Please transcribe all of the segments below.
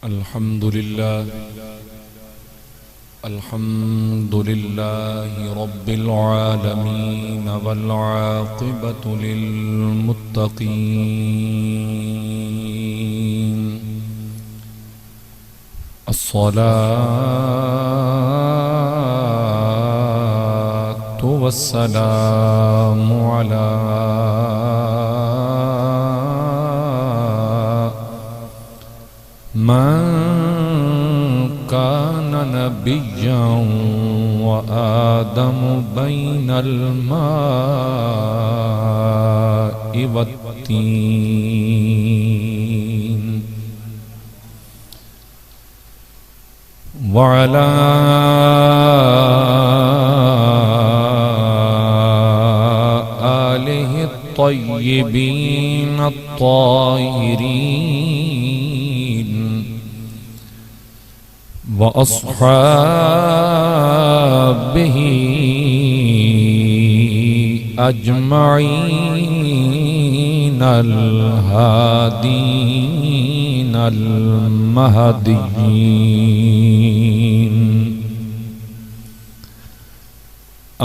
अल्हम्दुलिल्लाहि रब्बिल आलमीन वल आक़िबतु लिल मुत्तक़ीन। अस्सलातु वस्सलामु अला मन कान नबिय्यन व आदम बैनल माइ वत्तीन व अला आलिहि त्तय्यिबीन त्ताहिरीन व अस्हाबिही अजमईन अल हादीन अल महदीयीन।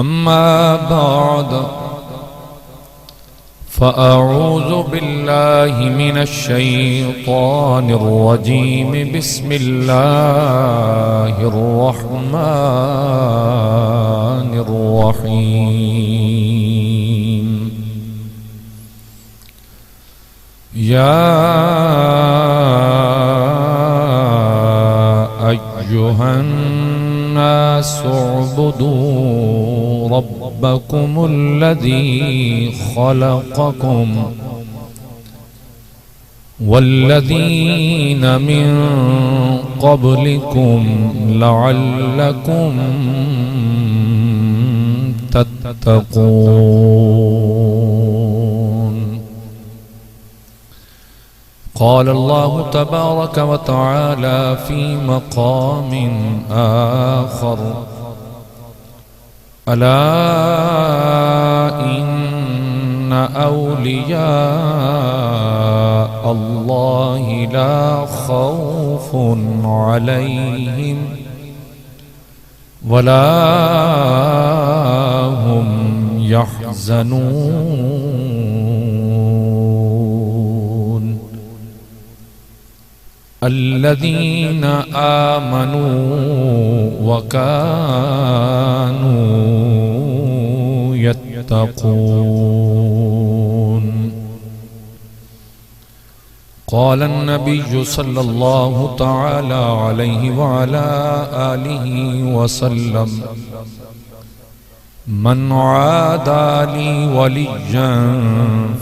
अम्मा बाद फ़अऊज़ु बिल्लाहि मिनश शैतानिर रजीम। बिस्मिल्लाहिर रहमानिर रहीम। या अय्युहन नासु उअ्बुदू रब्बकुमुल्लज़ी ख़लक़कुम वल्लज़ीन मिन क़ब्लिकुम लअल्लकुम तत्तक़ून। क़ाल अल्लाहु तबारक व तआला फ़ी मक़ामिन आख़र अला इन्न औलिया अल्लाहि ला खौफुन अलैहिम वला हुम यहज़नून। अल्लज़ीना आमनू व कानू यत्तक़ून। क़ाल अन्नबिय्यु सल्लल्लाहु तआला अलैहि व अला आलिहि व सल्लम मन आदा ली वलिय्यन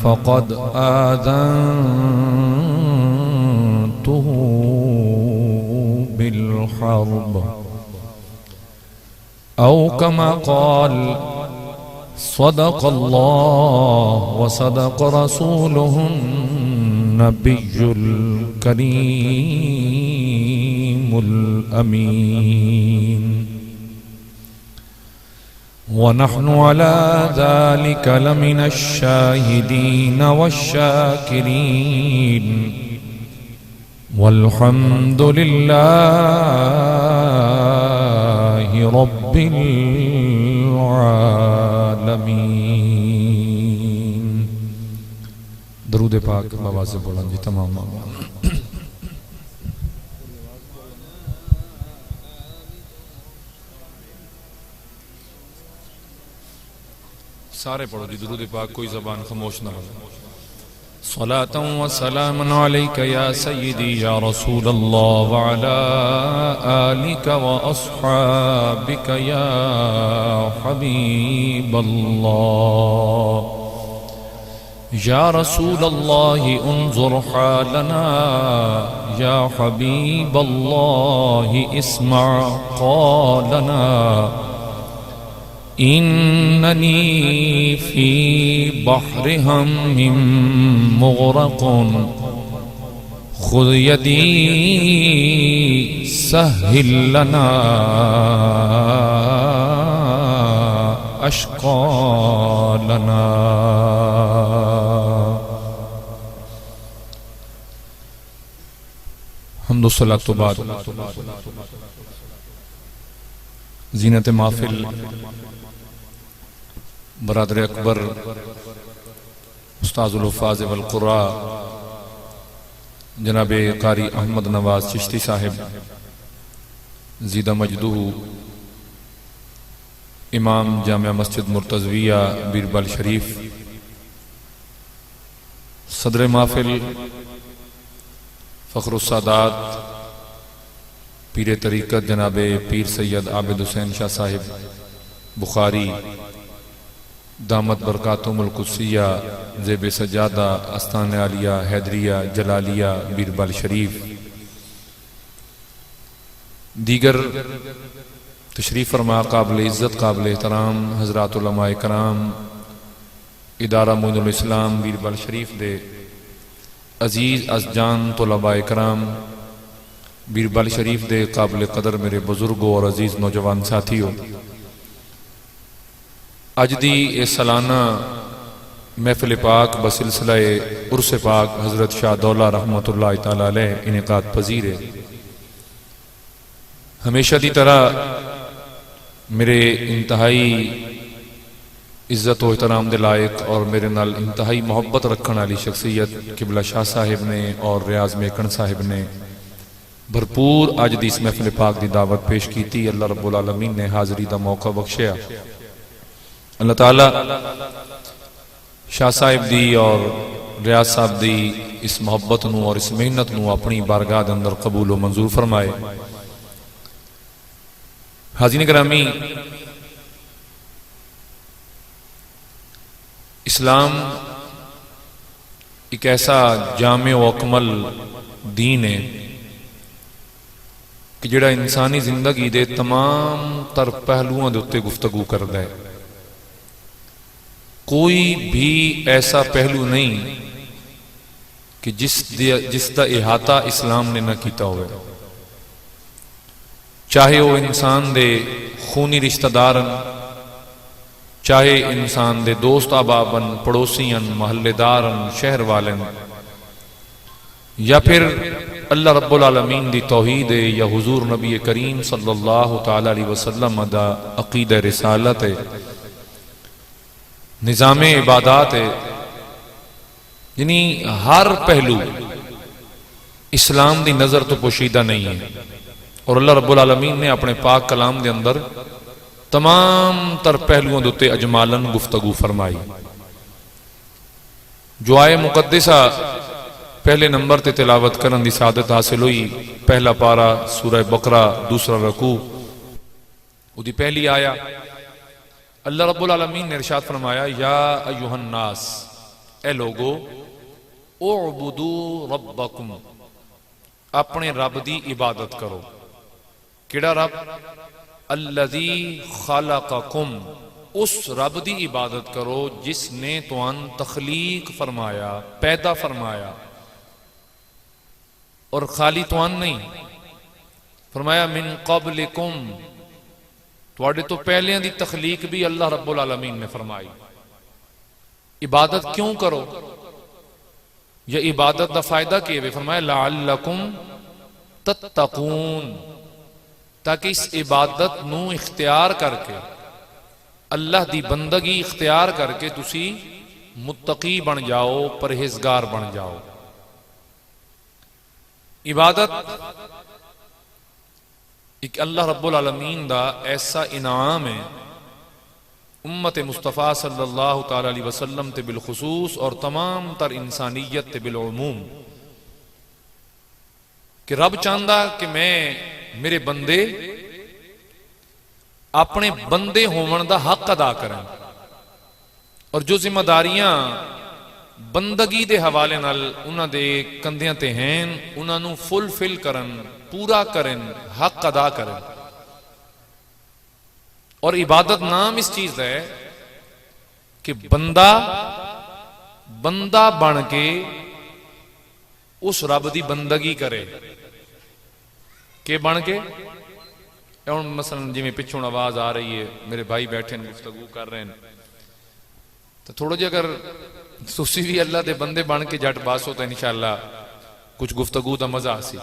फ़क़द आज़न्तुहु बिल हर्ब औ कमा क़ाल सदक़ल्लाहु व सदक़ रसूलुहुन नबियुल करीमुल अमीन। व नहनु अला ज़ालिका लमिनश शाहिदीन वश्शाकिरीन वल्हम्दुलिल्लाहि रब्बिल आलमीन। दरूद पाक बाबा से बोला जी तमाम सारे पढ़ो जी दरूद पाक, कोई ज़बान खामोश ना हो। सलातन व सलामन अलैका या सय्यदी या रसूल अल्लाह व अला आलिका व अस्हाबिका या हबीब अल्लाह। या रसूल अल्लाह उन्जुर हालना या हबीब अल्लाह इस्मा क़ौलना इन्ननी फ़ी बहरि हम्मिन मुग़रक़ुन ख़ुज़ यदी सहिल लना अश्क़ा लना। हम्दुस्सलात तो बाद जीनत महफिल बरादर अकबर उस्ताजुल हुफ़ाज़ वल क़ुर्रा जनाब कारी अहमद नवाज चिश्ती साहिब ज़ीदा मजदूह इमाम जामिया मस्जिद मुर्तज़विया बीरबल शरीफ, सदर महफिल फ़ख्रुस्सादात पीर तरीक़त जनाब पीर सैयद आबिद हुसैन शाह साहिब बुखारी दामत बरकातुहुमुल कुद्सिया ज़ेब सजादा आस्तान आलिया हैदरिया जलालिया बीरबल शरीफ, दीगर तशरीफ़ फरमा काबिल इज़्ज़त काबिल एहतराम हज़रात उलमाए कराम इदारा मोइनुल इस्लाम बीरबल शरीफ दे अजीज़ अज़जान तुलबाए कराम, बीरबल शरीफ दे काबिल कदर मेरे बुजुर्गों और अजीज़ नौजवान साथियों, अज दी ए सालाना महफिल पाक बसिलसिला उर्स पाक हज़रत शाह दौला रहमतुल्लाह तआला अलैह इनेकाद पजीर है। हमेशा की तरह मेरे इंतहाई इज्जत व एहतराम दे लायक और मेरे नाल इंतहाई मोहब्बत रखने वाली शख्सियत किबला शाह साहिब ने और रियाज मेकन साहिब ने भरपूर अज दी इस महफिल पाक की दावत पेश की। अल्लाह रब्बुल आलमीन ने हाज़री का मौका बख्शिया। अल्लाह ताला शाह साहिब दी और रियाज साहब दी इस मोहब्बत नूं और इस मेहनत नूं अपनी बारगाह दे अंदर कबूल व मंजूर फरमाए। हाज़रीन गिरामी, इस्लाम एक ऐसा जामे व अकमल दीन है कि जिहड़ा इंसानी जिंदगी दे तमाम तर पहलुओं के उत्ते गुफ्तगू करता है। कोई भी ऐसा पहलू नहीं कि जिसका इहाता इस्लाम ने न किया हो, चाहे वह इंसान दे खूनी रिश्तेदार, चाहे इंसान दे दोस्त अहबाबन पड़ोसियन महल्लेदारन शहर वालन, या फिर अल्लाह रब्बुल आलमीन दी तौहीद है या हुजूर नबी करीम सल्लल्लाहु तआला अलैहि वसल्लम दा अकीदा रिसालत है, निज़ामे इबादत है, यानी हर पहलू इस्लाम दी नजर तो पोशीदा नहीं है। और अल्लाह रब्बुल आलमीन ने अपने पाक कलाम के अंदर तमाम तर पहलुओं के उत्ते अजमालन गुफ्तगू फरमाई। जो आए मुकद्दिसा पहले नंबर ते तिलावत करन दी सादत हासिल हुई। पहला पारा सूरह बकरा, दूसरा रकू, उदी पहली आया अल्लाह रब्बुल आलमीन ने इरशाद फरमाया, या अय्युहन नास, ए लोगो, उअबुदू रब्बकुम, अपने रब दी इबादत करो। केड़ा रब? अल्लज़ी खलक़कुम, उस रब दी इबादत करो जिसने तुहान तखलीक फरमाया, पैदा फरमाया। और खाली तुहान नहीं फरमाया, मिन क़ब्लिकुम, तुहाडे तो पहले दी तखलीक भी अल्लाह रब्बुल आलमीन ने फरमाई। इबादत क्यों करो? यह इबादत का फायदा क्या है? फरमाया लअल्लकुम तत्तकून, ताकि इस इबादत नू इख्तियार करके, अल्लाह दी बंदगी इख्तियार करके तुसी मुत्तकी बन जाओ, परहेजगार बन जाओ। इबादत एक अल्लाह रब्बुल आलमीन दा ऐसा इनाम है उम्मत मुस्तफ़ा सल्लल्लाहु तआला अलैहि वसल्लम ते बिलखुसूस और तमाम तर इंसानियत ते बिलउमूम, कि रब चाहता कि मैं मेरे बंदे अपने बंदे होवन दा हक अदा करें, और जो जिम्मेदारियां बंदगी दे हवाले नाल उन्हां दे कंधियां ते हैं उन्हां नू फुलफिल करन, पूरा करें, हक अदा करें। और इबादत नाम इस चीज है कि बंदा बन के उस रब दी बंदगी करे। के बन के? मसलन जिमें पिछों आवाज आ रही है, मेरे भाई बैठे गुफ्तगू कर रहे हैं, तो थोड़ा जिहा अगर तुसी भी अल्लाह दे बंदे बन के जट बासो तो इंशाअल्लाह कुछ गुफ्तगू का मजा आसी।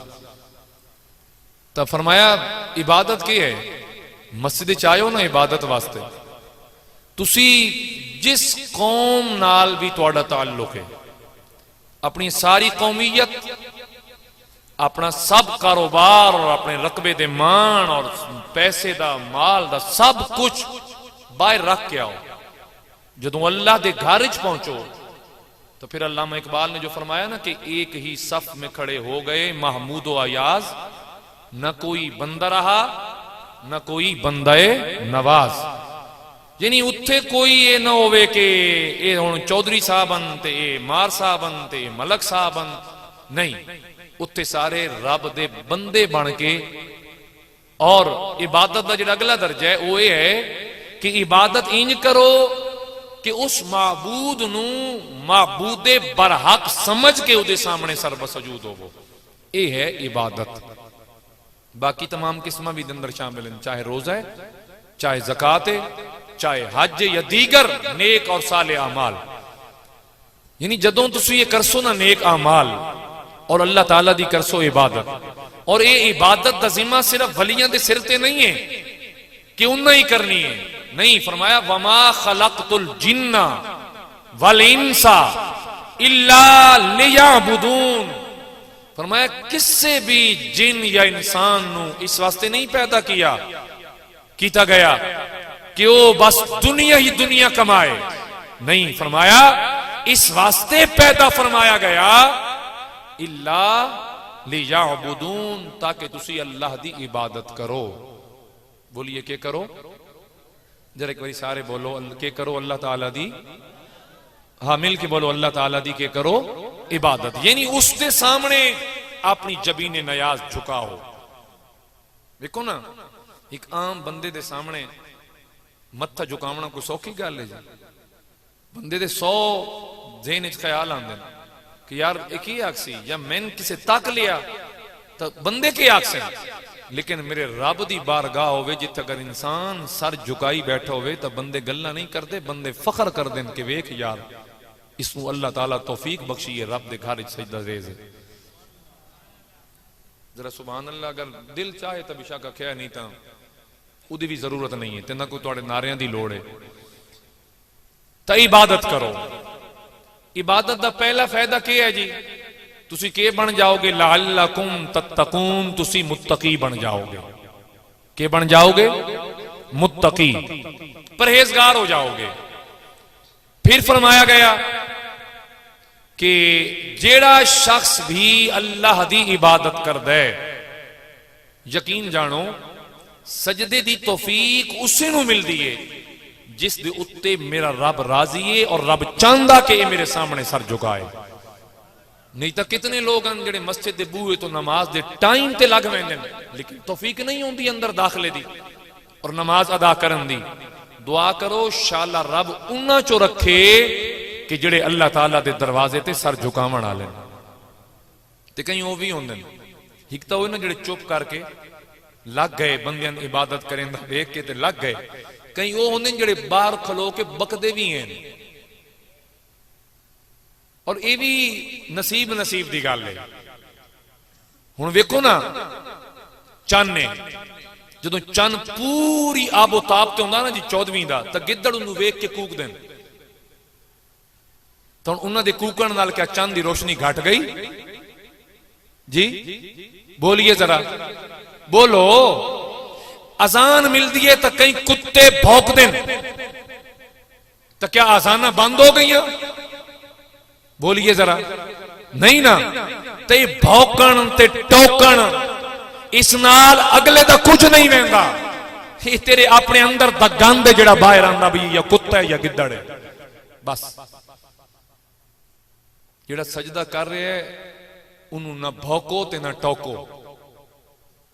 तो फरमाया इबादत की है, मस्जिद च आयो ना इबादत वास्ते। तुसी जिस कौम नाल भी तुहाडा ताल्लुक है, अपनी सारी कौमीयत, अपना सब कारोबार और अपने रकबे दे मान और पैसे दा माल दा सब कुछ बाहर रख के आओ। जदों अल्लाह दे घर च पहुंचो तो फिर अल्लामा इकबाल ने जो फरमाया ना कि एक ही सफ में खड़े हो गए महमूद व अयाज, न कोई बंदा रहा न कोई बंदे नवाज। यानी उत्थे कोई ये ना होवे कि ये हुण चौधरी साहबन ते मार साहबन ते मलक साहबन, नहीं, उत्थे सारे रब दे बंदे बन के। और इबादत का जो अगला दर्जा है वो ये है कि इबादत इंज करो कि उस माबूद नू माबूदे बरहक समझ के उहदे सामने सरबसजूद होवो, ये है इबादत। बाकी तमाम किस्म भी अंदर शामिल हैं, चाहे रोजा है, चाहे ज़कात है, चाहे हज या दीगर नेक और साले अमाल। यानी जदों तुसी ये करसो ना नेक अमाल और अल्लाह ताला दी करसो इबादत, और ये इबादत दा जिम्मा सिर्फ वलियां दे सिर ते नहीं है कि उन्ना ही करनी है, नहीं। फरमाया वमा खलक़तुल जिन्ना वल इंसा इल्ला लियअबुदून। फरमाया किससे भी जिन या इंसान नू इस वास्ते नहीं पैदा किया गया कि वो बस दुनिया ही दुनिया कमाए, नहीं। फरमाया इस वास्ते पैदा फरमाया गया इल्ला लियअबुदून, ताकि तुसी अल्लाह दी इबादत करो। बोलिए के करो, जरा एक बारी सारे बोलो के करो अल्लाह ताला दी, हाँ मिल के बोलो अल्लाह ताला दी के करो इबादत। यानी उसके सामने अपनी जबीने नयाज झुकाओ। देखो ना, एक आम बंदे दे सामने मत्था झुकावना कोई सौखी गल है जी? बंदे दे 100 ज़हन च ख्याल आंदे कि यार एक ही आखसी या मैंने किसे तक लिया तो बंदे के आखसे, लेकिन मेरे रब दी बारगाह होवे जिथे अगर इंसान सर झुकाई बैठा होवे तो बंदे गल्ला नहीं करते, बंदे फखर कर देन कि वेख यार इसको अल्लाह ताला तौफीक बख्शी है, रब दे घर सजदा रेज़ है। जरा सुभान अल्लाह, अगर दिल चाहे तो बेशक आख्या, नहीं तो उदी भी जरूरत नहीं है, ना कोई तुहाडे नारियां दी लोड़ है। तो इबादत करो। इबादत का पहला फायदा क्या है जी? तुसी के बन जाओगे? लअल्लकुम तत्तकून, तुसी मुत्तकी बन जाओगे। के बन जाओगे? मुत्तकी, परहेजगार हो जाओगे। फिर फरमाया गया कि जेड़ा शख्स भी अल्लाह दी इबादत करदा है, यकीन जानो सजदे दी तौफीक उसे नू मिलदी है जिस दे उत्ते मेरा रब राजी है और रब चाहता कि ये मेरे सामने सर झुकाए। नहीं तो कितने लोग हैं जेडे मस्जिद दे बूहे तो नमाज दे टाइम ते लग पैंदे ने, लेकिन तौफीक नहीं होंदी अंदर दाखले दी और नमाज अदा करन दी। दुआ करो शाला रब उन्हां चो रखे कि जेडे अल्लाह ताला दे दरवाजे ते सर झुकावण वाले। ते कई वो भी होंदे ने, एक तो ना जेडे चुप करके लग गए बंदियां दी इबादत करें देख के ते लग गए, कई वो होंदे जेडे बाहर खलो के बकदे भी हैं। और ये भी नसीब दी गल है। हुण वेखो ना, चन्न है, जदों चन्न पूरी आबोताब ते हुंदा ना जी 14वीं दा, तां गिद्दड़ उहनूं वेख के कूकदे ने। तो उन्हां दे कूकण नाल क्या चन्न दी रोशनी घट गई जी? बोलिए जरा, बोलो। अजान मिलती है तो कई कुत्ते भौंकदे ने, तो क्या अजाना बंद हो गई? बोलिए जरा, नहीं ना। ते भौंकण ते टोकण इस नाल अगले दा कुछ नहीं वहंदा, ये तेरे अपने अंदर दा गंद जेड़ा बाहर आंदा भी या कुत्ता है या गिद्दड़ है। बस जेड़ा सजदा कर रहा है उन्होंने ना भौंको ते ना टोको,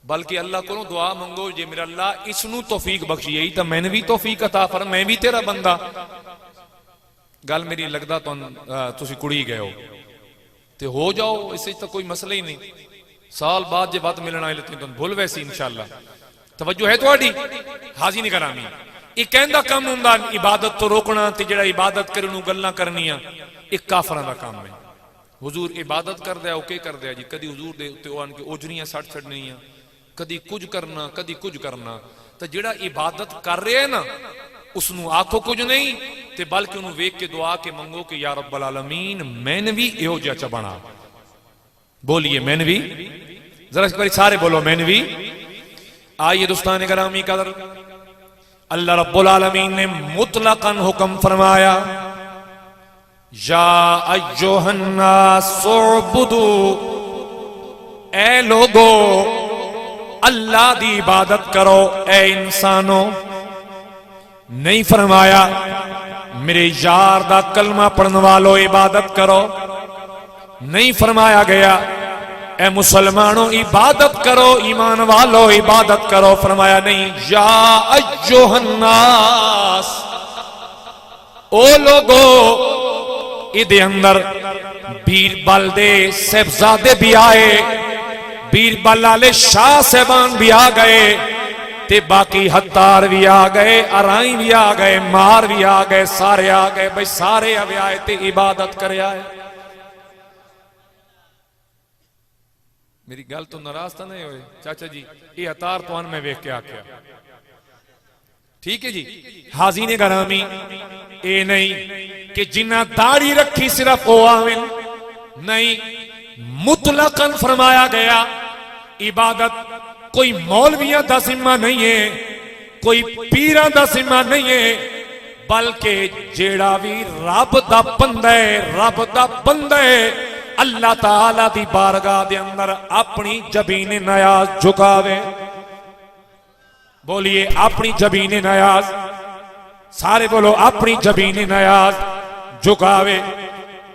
बल्कि अल्लाह को दुआ मंगो, जे मेरा अल्लाह इसनू तौफीक बख्शी है तो मैंने भी तौफीक अता फर, मैं भी तेरा बंदा। गल मेरी लगदा तुसी कुड़ी गए हो तो हो जाओ, इस तो कोई मसला ही नहीं। साल बाद जे बात मिलना है तुम भूल वैसी इंशाअल्लाह। तवज्जो है तुहाडी? हाजी नहीं करानी। ये कहंदा कम हुंदा इबादत तो रोकना, ते जेड़ा इबादत करे नू गल्लां करनियां, एक काफरां दा काम है। हुजूर इबादत करदा है, ओके करदा है जी, कदी हुजूर दे उत्ते आन के ओजरियां सट छड़नियां, कदी कुछ करना कदी कुछ करना। तो जिहड़ा इबादत कर रहा है ना उसनू आखो कुछ नहीं, ते बल्कि उन्होंने वेख के दुआ के मंगो कि या रब्बल आलमीन मैंने भी इहो जिहा चा बना। बोलिए मैंने भी, जरा एक बार सारे बोलो मैंने भी। आइए दोस्तान गिरामी कदर, अल्लाह रब्बुल आलमीन ने मुतलकन हुक्म फरमाया, या अय्युहन्नास उअबुदू, ए लोगो अल्लाह दी इबादत करो, ए इंसानो। नहीं फरमाया मेरे यार दा कलमा पढ़ने वालों इबादत करो, नहीं फरमाया गया ए मुसलमानों इबादत करो, ईमान वालों इबादत करो। फरमाया नहीं, या अय्युहन्नास, ओ लोगो। इदे अंदर बीरबल दे साहबजादे भी आए, बीरबल वाले शाह साहबान भी आ गए, ते बाकी हत्तार भी आ गए, अराई भी आ गए, मार भी आ गए, सारे आ गए। भाई सारे अब आए ते इबादत करे आए। मेरी गल तो नाराज तो नहीं होए चाचा जी, ये हतार तो मैं वेख के आख्या ठीक है जी। हाज़रीन गिरामी, ये नहीं कि जिन्ना दाढ़ी रखी सिर्फ वो आमिन, नहीं, मुतलकन फरमाया गया इबादत कोई मौलवियां दा जिम्मा नहीं है, कोई पीरां दा जिम्मा नहीं है, बल्कि जेड़ा भी रब दा बंदा है, रब दा बंदा है, अल्लाह ताला दी बारगाह दे अंदर अपनी जबीन नयाज झुकावे। बोलिए अपनी जबीन नयाज, सारे बोलो अपनी जबीन नयाज झुकावे।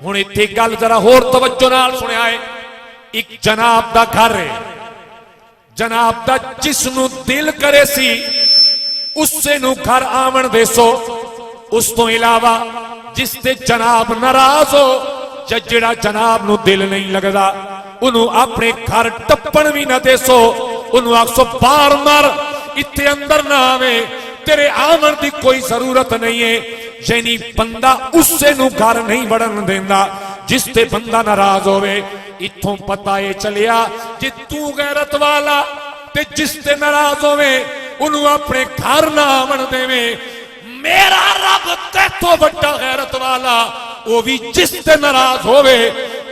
हुण इत्थे गल जरा होर तवज्जो नाल सुनिया है। एक जनाब दा घर है, जनाब दा जिसनू दिल करे सी उससे नू घर आवन देसो। उस तो इलावा जिसते जनाब नाराज हो या जिहड़ा जनाब नू दिल नहीं लगदा उन्हों अपने घर टप्पण भी ना देसो। उन्हों आखो बार मार इत्थे अंदर ना आवे, तेरे आवन की कोई जरूरत नहीं है। यानी बंदा उससे नू घर नहीं बढ़न देंदा जिसते बंदा नाराज होवे। इत्थों पता ये चलिया कि तू गैरत वाला ते जिसते नाराज होवे उन्हों अपने घर ना आवन देवे। मेरा रब तेतो बड़ा गैरत वाला, वो भी जिसते नाराज होवे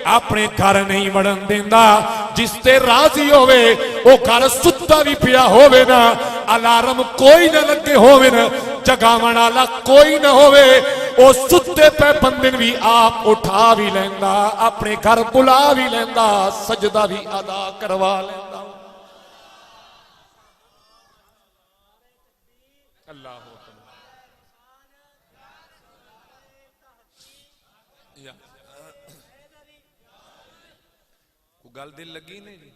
अपने घर नहीं वड़न देंदा। जिसते राजी होवे वो घर सुत्ता भी पिया होवे ना, अलार्म कोई ना लगे होवे ना, जगावन वाला कोई ना होवे, वो सुत्ते पे बंदे भी आप उठा भी लेंदा, अपने घर बुला भी लेंदा, सजदा भी अदा करवा लेंदा। अल्लाह गल दिल लगी नहीं जी?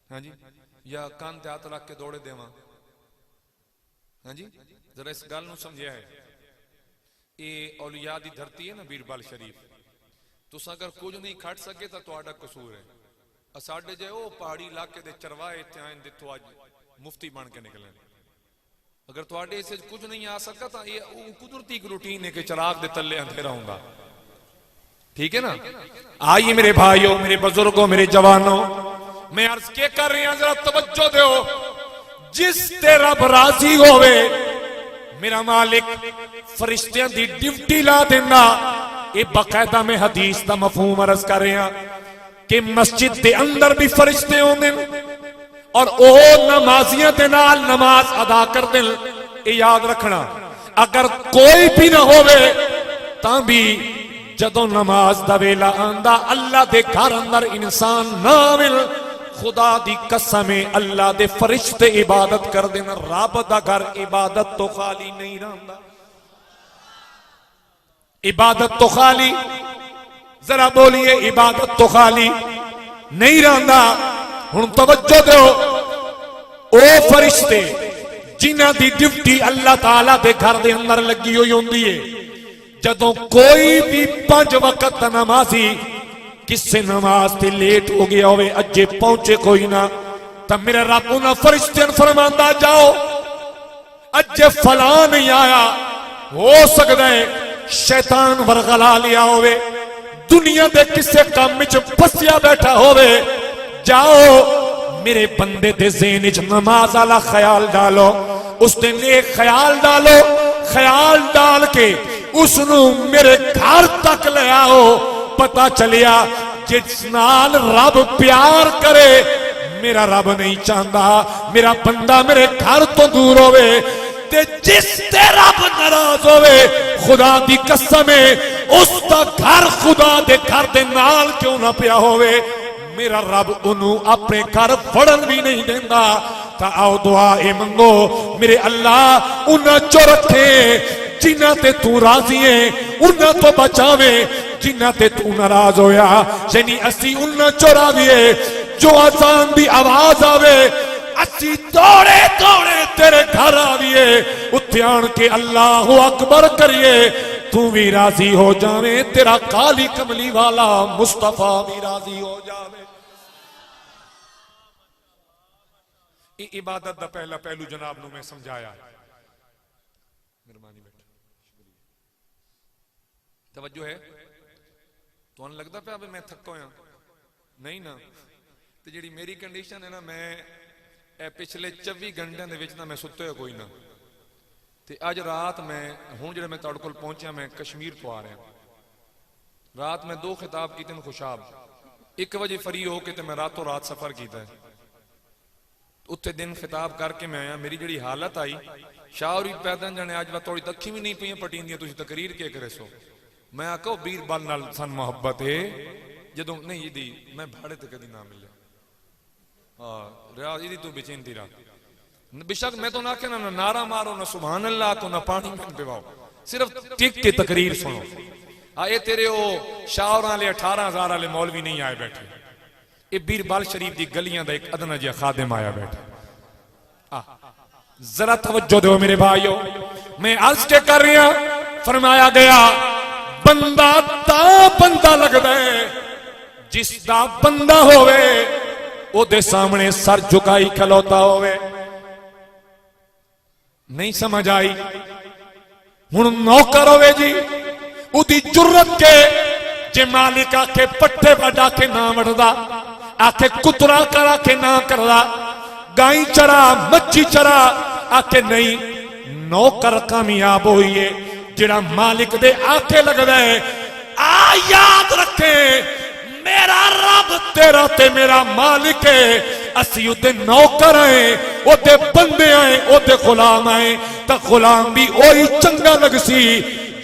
हाँ जी, या कान ते हाथ रख के दौड़े देवा? हाँ जी, जरा इस गल नूं समझिया है। ये औलिया दी धरती है ना बीरबल शरीफ, तुस अगर कुछ नहीं खट सके तो तुहाडा कसूर है। साडे जे ओ पहाड़ी इलाके दे चरवाहे इत्थे आए जित्थों अज मुफ्ती बन के निकले। अगर तुहाडे इस कुछ नहीं आ सका तो ये कुदरती एक रूटीन है कि चिराग दे तले अंधेरा होगा। ठीक है ना? आइए मेरे भाइयों, मेरे बुजुर्गों, मेरे जवानों, मैं अर्ज के कर रही हूं, जरा तवज्जो दो। जिस ते रब राजी होवे मेरा मालिक फरिश्तियां दी ड्यूटी ला देना। ये बाकायदा में हदीस दा मफहूम अर्ज कर रहे हैं कि मस्जिद दे अंदर भी फरिश्ते होंदे और ओ नमाजियां दे नाल नमाज अदा कर दे। ये याद रखना, अगर कोई भी ना होवे तां भी जदों नमाज दा वेला आंदा अल्लाह दे घर अंदर इंसान ना मिल, खुदा दी कसम अल्लाह दे फरिश्ते इबादत कर देना। रब दा घर इबादत तो खाली नहीं रहंदा, इबादत तो खाली, जरा बोलिए इबादत तो खाली नहीं रहंदा। हुण तवज्जो दो, ओ फरिश्ते जिन्हां दी ड्यूटी अल्लाह ताला दे घर दे अंदर लगी हुई होंदी है, जदों कोई भी 5 वक्त नमाजी किसी नमाज से लेट हो गया होवे, अजे पहुंचे कोई ना, तब मेरा रब उन्हां फरिश्तियां फरमांदा जाओ अजे फला नहीं आया, हो सकता है शैतान वरगला लिया होवे, दुनिया के किसी काम में फसिया बैठा होवे, जाओ मेरे बंदे दे ज़हन च नमाज वाला ख्याल डालो, उसने नेक ख्याल डालो, ख्याल डाल के उसनू मेरे घर तक ले आओ। पता चलिया जिस नाल रब प्यार करे मेरा रब नहीं चाहता मेरा बंदा मेरे घर तो दूर होवे, ते जिस ते रब नाराज होवे खुदा दी कसम है उसका घर खुदा दे घर दे नाल क्यों ना पिया होवे, मेरा रब उन्हों अपने घर फड़न भी नहीं देता। ता आओ दुआ ए मंगो मेरे अल्लाह उन्हां चो रखे जिन्हां ते तू राजी है, उन्हां तो बचावे जिन्हां ते तू नाराज होया। यानी असी उन्हां चो राजी है जो अजान दी आवाज आवे असी दौड़े दौड़े तेरे घर आविए, उत्थे आन के अल्लाह अकबर करिए, तू भी राजी हो जावे, तेरा काली कमली वाला मुस्तफा भी राजी हो जावे। इबादत दा पहला पहलू जनाब नू मैं समझाया। मेहरबानी बैठो, तवज्जो है। तुहानू लगदा पिया मैं थक्का होया नहीं ना, ते जिहड़ी मेरी कंडीशन है ना, मैं पिछले 24 घंटे दे विच ना मैं सुत्ते होया कोई ना, ते अज रात मैं हुण जिहड़ा मैं तुहाडे कोल पहुंचा मैं कश्मीर तो आ रहा। रात मैं 2 खिताब कीते ने खुशाब, 1 बजे फ्री हो के ते मैं रातों रात सफर किया, उत्थे दिन खिताब करके मैं आया। मेरी जिहड़ी हालत आई शाहरी पैदा जाने अज मैं थोड़ी अखी भी नहीं पई पटींदियां, तुसीं तकरीर के करे सो। मैं आखो बीरबल नाल सन मुहब्बत है जदों नहीं दी मैं भाड़े ते कदी ना मिले, हाँ रियाज इदी तू बेचैनती रहा। बेशक मैं तो ना आखे ना नारा मारो ना सुभान अल्लाह तो ना पानी में पिवाओ, सिर्फ टिक के तकरीर सुनो। ये तेरे वो शाहर वाले 18,000 वाले मौलवी नहीं आए बैठे, ये बीरबल शरीफ की गलियां का एक अदना जिहा खादिम आया बैठा। जरा तवज्जो दो मेरे भाइयों, मैं अर्ज के कर रहा, फरमाया गया बंदा ता बंदा लगदा है जिसदा बंदा होवे ओदे सामने सर झुकाई खलोता होवे। नहीं समझ आई? हुण नौकर होवे जी, उदी जुर्रत के जे मालिक आखे पट्टे वडा के ना वड़दा, आखे कुतरा करा के ना करदा, गाई चरा मच्छी चरा आखे नहीं, नौकर कामयाब होइए जिहड़ा मालिक दे आखे लगदा है। आ याद रखे मेरा रब तेरा ते मेरा मालिक है, असी उदे नौकर हैं, ओदे बंदे हैं, ओदे गुलाम हैं, तां गुलाम भी ओही चंगा लगसी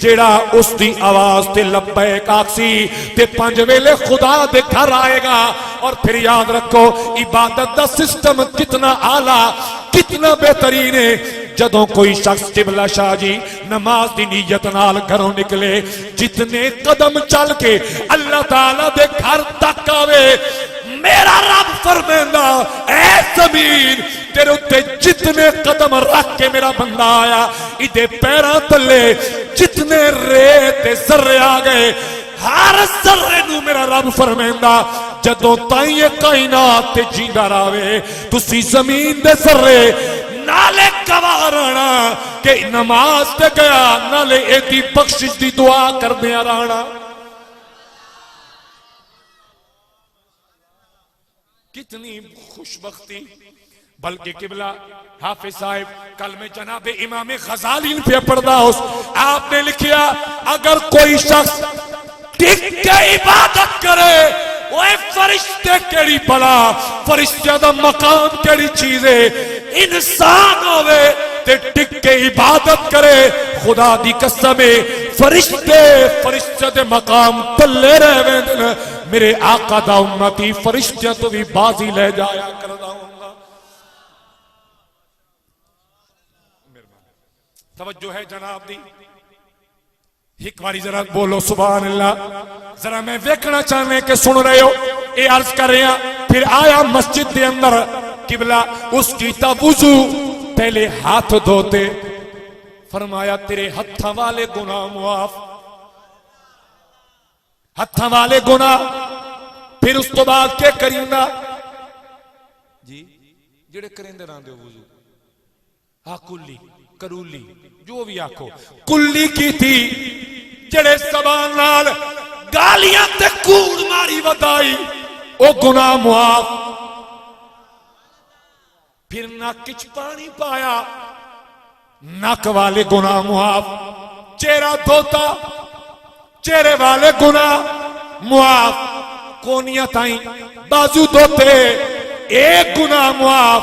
जेड़ा उसकी आवाज ते लब्बैक आखसी ते 5 वेले खुदा दे घर आएगा। और फिर याद रखो इबादत दा सिस्टम कितना आला कितना बेहतरीन है। जदों कोई शख्स किबला शाह जी नमाज दी नीयत नाल घरों निकले, जितने कदम चल के अल्लाह ताला दे घर तक आवे, मेरा रब फरमांदा ऐ जमीन तेरे उत्ते जितने कदम रख के मेरा बंदा आया, इदे पैरां तले जितने रेत जर्रे आ गए, हर जर्रे नू मेरा रब फरमांदा जदों ताईं ये कायनात ते जींदा रहे, तुसी जमीन दे जर्रे नाले गवाह रहना कि नमाज ते गया, नाले एदी बख्शिश दी दुआ करदे रहना। कितनी खुशबख्ती। बल्कि किबला हाफिज साहिब कल में जनाब इमाम गजाली पे पढ़दा हो, आपने लिखिया अगर कोई शख्स टिक के इबादत करे, ओए फरिश्ते केड़ी भला, फरिश्ते दा मकाम केड़ी चीज है, इंसान होवे ते टिक के इबादत करे, खुदा दी कसम है फरिश्ते दे मकाम तले रहे। मेरे आका दा उम्मती फरिश्ते तो भी बाजी ले जाया करदा होगा। तवज्जो है जनाब दी, एक बारी जरा बोलो सुभान अल्लाह। जरा मैं देखना चाहने के सुन रहे हो, ये अर्ज कर रहे हैं। फिर आया मस्जिद के अंदर, किबला उसकी तवुजू पहले हाथ धोते, फरमाया तेरे हत्था वाले गुनाह मुआफ, हत्था वाले गुनाह। फिर उस तो बाद क्या करींदा जी, जेड़े करेंदे रहंदे हो वुजू, हा कुल्ली करूली जो भी आखो, कुल्ली की थी जेड़े ज़बान नाल गालियां ते कूड़ मारी वदाई, ओ गुनाह मुआफ। फिर नक च पानी पाया, नक वाले गुनाह मुआफ, चेहरा धोता, चेहरे वाले गुनाह मुआफ, कोनिया ताई बाजू धोते, एक गुनाह मुआफ,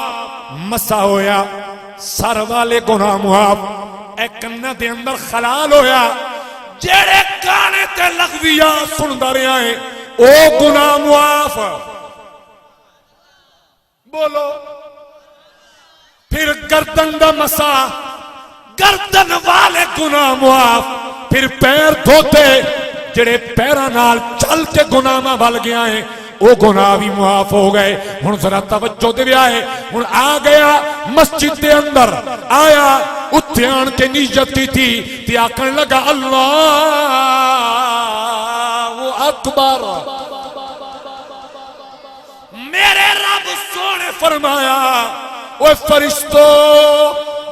मसा होया, सर वाले गुनाह मुआफ, एक कन्ना दे अंदर खलाल होया, जेड़े गाने ते लग़विया सुनदा रहा है ओ गुनाह मुआफ। बोलो। फिर गर्दन दा मसा, गर्दन वाले गुनाह मुआफ, फिर पैर धोते, जेड़े पैरां नाल चल के गुनाह वल गया है वो गुनाह भी मुआफ हो गए। हुण जरा तवज्जो दे है, हुण आ गया मस्जिद के अंदर, आया उत्थे आन के नियत की थी ते आखण लगा अल्लाह अकबर। मेरे रब सोने फरमाया ओ फरिश्तो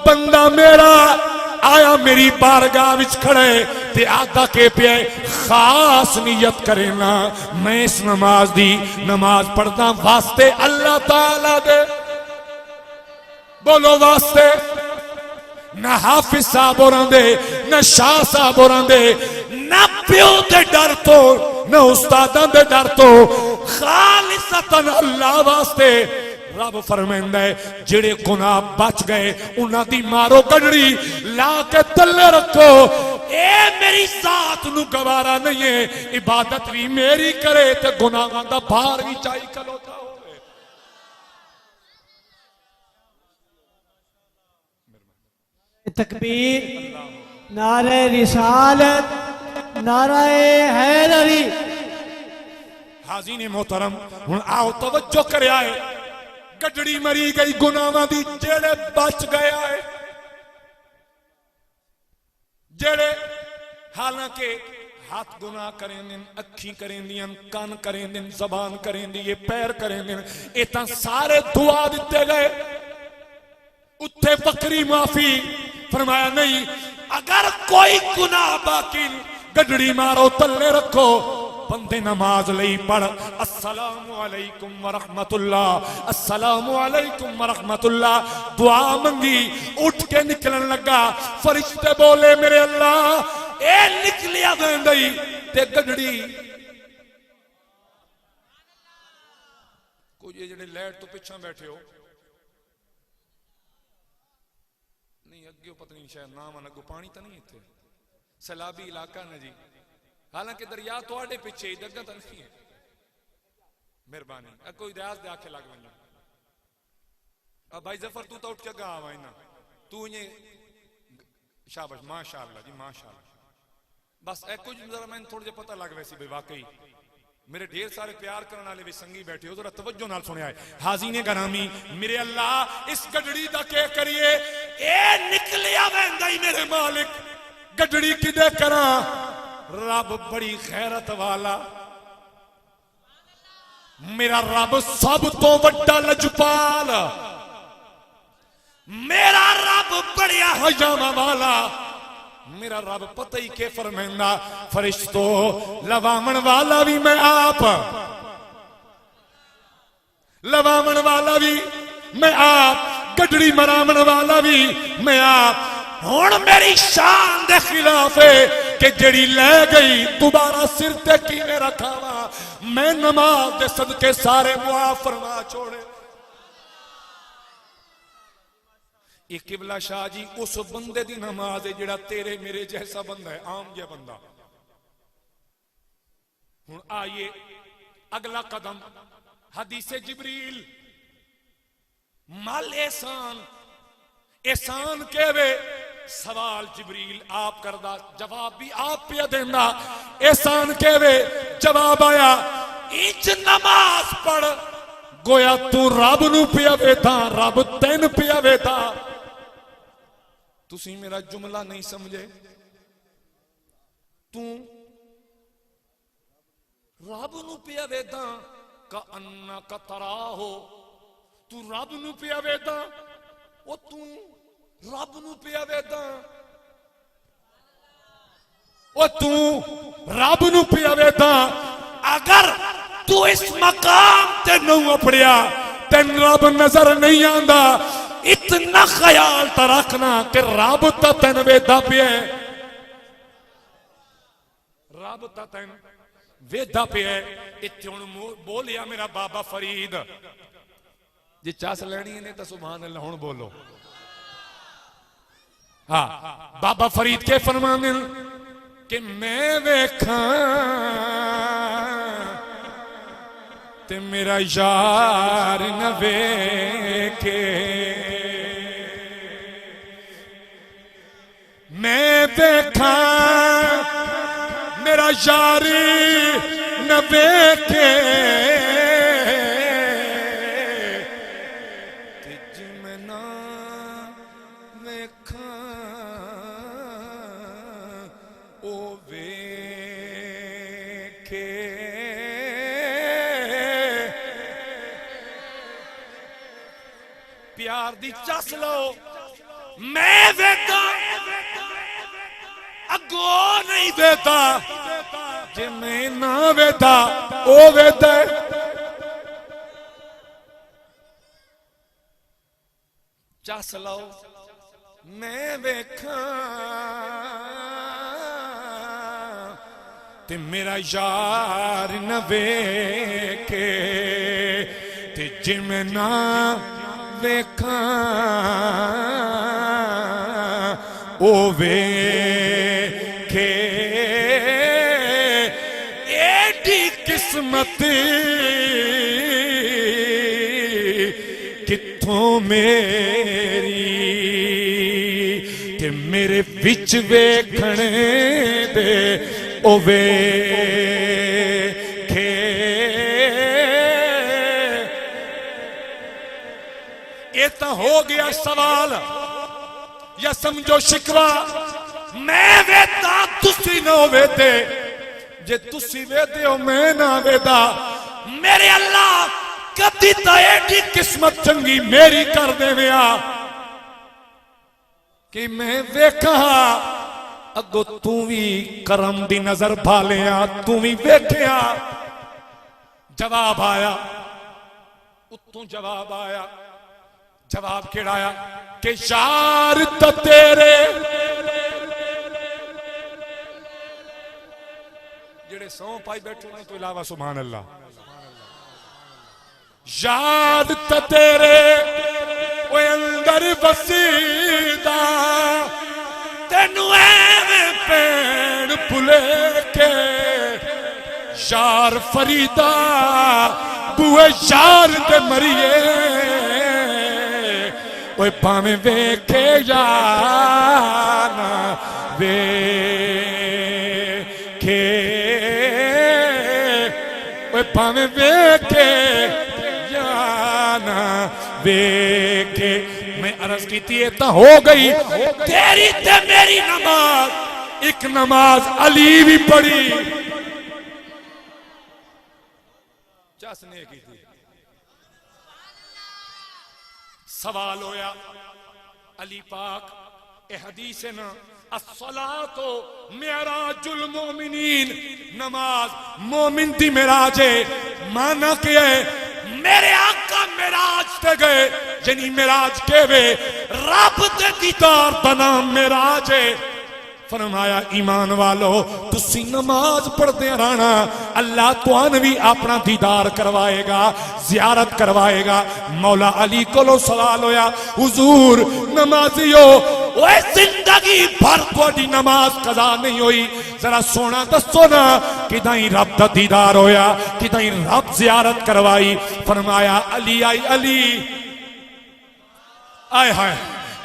बंदा मेरा आया मेरी बारगाह विच खड़े ते आदा के पे खास नियत करे ना, मैं इस नमाज दी नमाज पढ़दा वास्ते अल्लाह ताला दे। बोलो वास्ते, ना हाफिज साहब होरां दे, ना शाह साहब होरां दे, ना प्यो दे डर तो, ना उस्तादां दे डर तो, खालिसतन अल्लाह वास्ते। रब फरमांदा है जेड़े गुनाह बच गए उन्हां दी मारो कड़ड़ी ला के तले रखो, ए मेरी जात नू गवारा नहीं है, इबादत भी मेरी करे ते गुनाहां दा भार भी चाई खलोता होवे। तकबीर, नारे रिसालत, नारे हैदरी। हाज़रीन मोहतरम, हुण आओ तवज्जो करया है, गडड़ी मरी गई गुनाहां दी, जेड़े बच गया है, जेड़े हालांकि हाथ गुनाह करें, अखी करें, कान करें, जबान करें, ये पैर करें, ये तां सारे दुआ दिते गए। उत्थे बकरी माफी फरमाया नहीं, अगर कोई गुनाह बाकी गडड़ी मारो तले रखो, बंदे नमाज लई पढ़ अस्सलामु अलैकुम व रहमतुल्लाह, अस्सलामु अलैकुम व रहमतुल्लाह, दुआ मंगी, उठ के निकलन लगा, फरिश्ते बोले मेरे अल्लाह ए निकलिया वेंदई ते गडड़ी। कोई ये जेड़े लाइट तो पिछा बैठे हो नहीं, अगे पता नहीं शायद नाम अगो पानी तो नहीं, इत्थे सैलाबी इलाका ने जी, हालांकि दरिया थोड़े पिछे जगह तो नहीं है। मेहरबानी कोई रियाज दे आखे लग वञो। अब भाई जफर तू तो उठ के गा आवा ना, तू ये शाबाश माशाअल्लाह जी माशाअल्लाह। बस ए कुछ जरा मैं थोड़ा जे पता लग वैसी भाई वाकई मेरे ढेर सारे प्यार करने वाले भी संगी बैठे हो, जरा तवज्जो नाल सुनिया है। हाज़रीन गरामी मेरे अल्लाह इस गडड़ी दा के करिए, ए निकलिया वेंदा मेरे मालिक, गडड़ी किदे करा, रब बड़ी खैरत वाला, मेरा रब सब तो वड्डा लजपाल, मेरा रब बड़िया हजामा वाला, मेरा रब पता ही के फरमांदा फरिश्तो लवामण वाला भी मैं आप, लवामण वाला भी मैं आप, गडड़ी मरामण वाला भी मैं आप। हुण मेरी शान दे खिलाफ है कि जड़ी ले गई दोबारा सिर ते किवें रखावा, मैं नमाज दे सदके सारे मुआफ फरमा छोड़े। ये किबला शाह जी उस बंदे दी नमाज है जेड़ा तेरे मेरे जैसा बंदा है, आम जिहा बंदा। हुण आइए अगला कदम, हदीसे जिब्रील, मल एहसान, एहसान केवे सवाल जिब्रील आप करदा, जवाब भी आप पिया देंदा, एहसान केवे जवाब आया इंच नमाज पढ़, गोया तू रब नू पिया वेदा, रब तैन पिया वेदा। तुसी मेरा जुमला नहीं समझे, तू रब नू पिया वेदा का अन्ना का तरा हो, तू रब नू पिया वेदा, ओ तू रब नू पिया वेदा, ओ तू रब नू पिया वेदा। अगर तू इस मकाम ते नहीं अपड़िया तेन रब नजर नहीं आंदा, इतना ख्याल तो रखना कि रब तो तेन वेदा पिया, रब तो तेन वेदा पिया। इत्थे हुण बोलिया मेरा बाबा फरीद, जे चस लैनी ने तो सुभान अल्लाह हुण बोलो। हाँ, बाबा फरीद के फरमाने कि मैं वेखा ते मेरा यार न वेखे, मैं देखा मेरा यार न वेखे, जिमें ना वेखा ओ वेखे। प्यार दी चस लो, मैं वेदा अगो नहीं वेदा, जे मैं ना वेदा ओ वेदा। चस लो, मैं वेखा ते मेरा यार न वेखे, ते जे मैं ना वेखा ओ वेखे। एडी किस्मत कित्थों मेरी, ते मेरे विच वेखणे दे ओ वेखे। ये तो हो गया सवाल या समझो शिकवा, मैं वेदा तुसी ना वेदे, जे तुसी वेदे हो मैं ना वेदा। मेरे अल्लाह कदी तो एडी किस्मत चंगी मेरी कर देविया कि मैं वेखा अगो तू भी करम दी नजर भालिया, तू भी वेखिया। जवाब आया, उत्तों जवाब आया, जवाब केड़ाया कि यार तो तेरे जेड़े सौ पाई बैठे उन्होंने तो इलावा सुभान अल्लाह। याद तो तेरे वो अंदर बसीदा, तेनू एवें भैन भुले के यार फरीदा बुए यार ते मरिए। ओए भावें वेखे या ना वेखे, ओए भावें वेखे या ना वेखे। मैं अर्ज की थी तो हो गई तेरी ते मेरी नमाज, एक नमाज अली भी पढ़ी चसने की थी। सवाल होया अली पाक ए हदीस है ना, अस्सलातो मिराजुल मोमिनीन, नमाज मोमिन दी मिराज है। माना क्या है, मेरे आका मिराज ते गए, यानी मिराज के वे रब दे दीदार बना मिराज है। फरमाया ईमान वालो तुसी नमाज पढ़ते रहना, अल्लाह तुहानू भी अपना दीदार करवाएगा, जियारत करवाएगा। मौला अली कोलो सवाल होया, हुजूर नमाजियो ओए जिंदगी भर थोड़ी नमाज कज़ा नहीं हुई, जरा सोना दसो ना किदाई रब दा दीदार होया, किदाई रब जियारत करवाई। फरमाया अली आई, अली आए हाय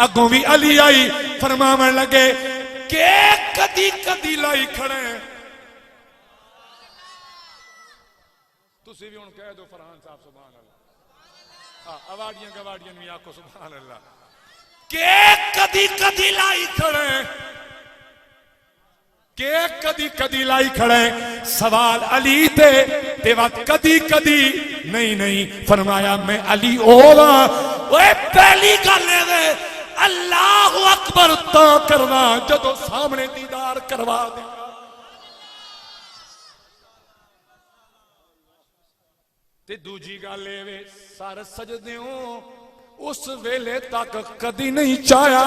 अगों भी अली आई। फरमावन लगे के कदी कदी लाई खड़े, तुसी भी हुण कह दो फरहान साहब सुभान अल्लाह, अवार्डियां गवार्डियां भी आखो सुभान अल्लाह। के कदी कदी लाई खड़े, के कदी कदी लाई खड़े। सवाल अली ते वक्त कदी कदी नहीं नहीं। फरमाया मैं अली ओला, ओए पहली गल है अल्लाह अकबर तो करवा जदों सामने दीदार करवा दे। ते दूजी गल वे सर सजदियों उस वेले तक कदी नहीं चाया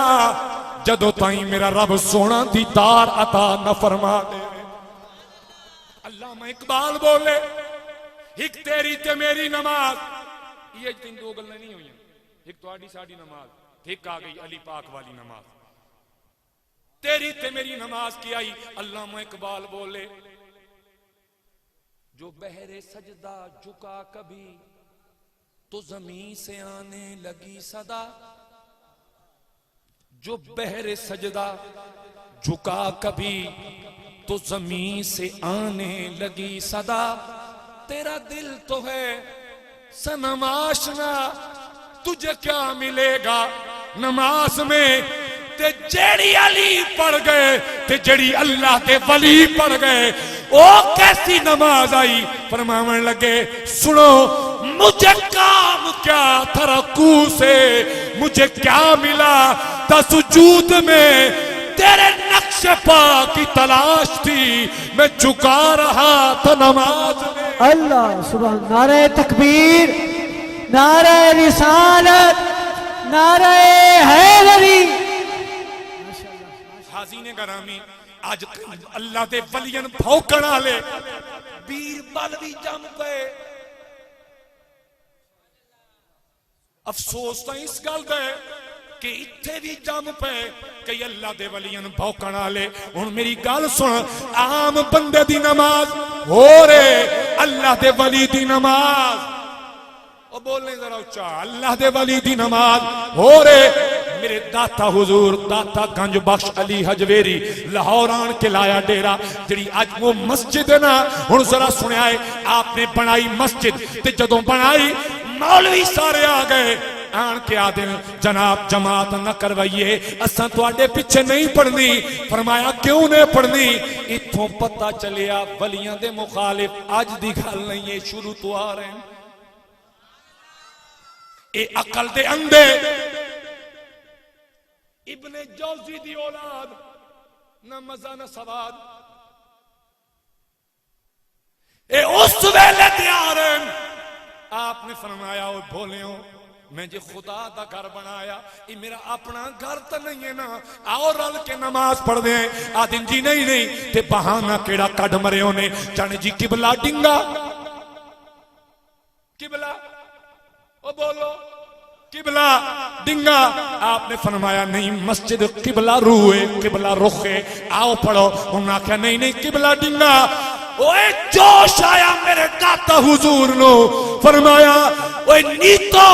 जदों ताई मेरा रब सोना दीदार अता न फरमा दे। अल्लामा इकबाल बोले एक तेरी ते मेरी नमाज, ये तीन दो गल्लां नहीं हुई, एक तुहाडी साडी नमाज, एक आ गई अली पाक वाली नमाज। तेरी ते मेरी नमाज की आई। अल्लामा इकबाल बोले जो बहरे सजदा झुका कभी तो जमीन से आने लगी सदा, जो बहरे सजदा झुका कभी तो जमीन से आने लगी सदा, तेरा दिल तो है सनम आशना तुझे क्या मिलेगा नमाज में। ते जेड़ी अली पढ़ गए ते जेड़ी अल्लाह के वली पढ़ गए ओ कैसी नमाज आई। फरमावन लगे सुनो मुझे काम क्या था रकू से, मुझे क्या मिला था सुजूद में, तेरे नक्श पा की तलाश थी मैं झुका रहा था नमाज में। अल्लाह सुभान, नारे तकबीर, नारे रिसालत, नारे हैदरी। हाज़ीने गरामी आज अल्लाह दे वलियन भौंकण वाले बीर बल भी जम पे। अफसोस तो इस गल दा कि इत्थे भी जम पे कई अल्लाह दे वलियन भौंकण वाले। हुण मेरी गल सुन, आम बंदे दी नमाज हो रे अल्लाह दे वली दी नमाज, ओ बोलने जरा उच्चा, अल्लाह दे वली दी नमाज हो रे। मेरे दाता हुजूर दाता गंज बख्श अली हजवेरी लाहौर आन के लाया डेरा, जी अज वो मस्जिद है ना, हुण जरा सुनिया है आपने बनाई मस्जिद, ते जदों बनाई मौलवी सारे आ गए आन के आदे जनाब जमात न करवाइए, असां तुहाडे पिछे नहीं पढ़नी। फरमाया क्यों नहीं पढ़नी? इत्थों पता चलिया वलियां दे मुखालिफ अज दी गल नहीं है, शुरू तो आ रहे हैं। ए अकल दे अंधे इब्ने जौजी दी औलाद न मजा न सवाद, ए उस वेले तैयार हैं। आपने फरमाया ओ भोलियो मैं जे खुदा दा घर बनाया, ये मेरा अपना घर तो नहीं है ना, आओ रल के नमाज पढ़ दे। आदिन जी नहीं नहीं ते बहाना केड़ा कड मरे ने, जाने जी किबला डिंगा, किबला ओ बोलो किबला डिंगा। आपने फरमाया नहीं मस्जिद किबला रूए किबला रुखे, आओ पढ़ो। उन्होंने आख्या नहीं नहीं किबला डिंगा। ओए जोश आया मेरे दाता हुजूर नो, फरमाया ओए नीतो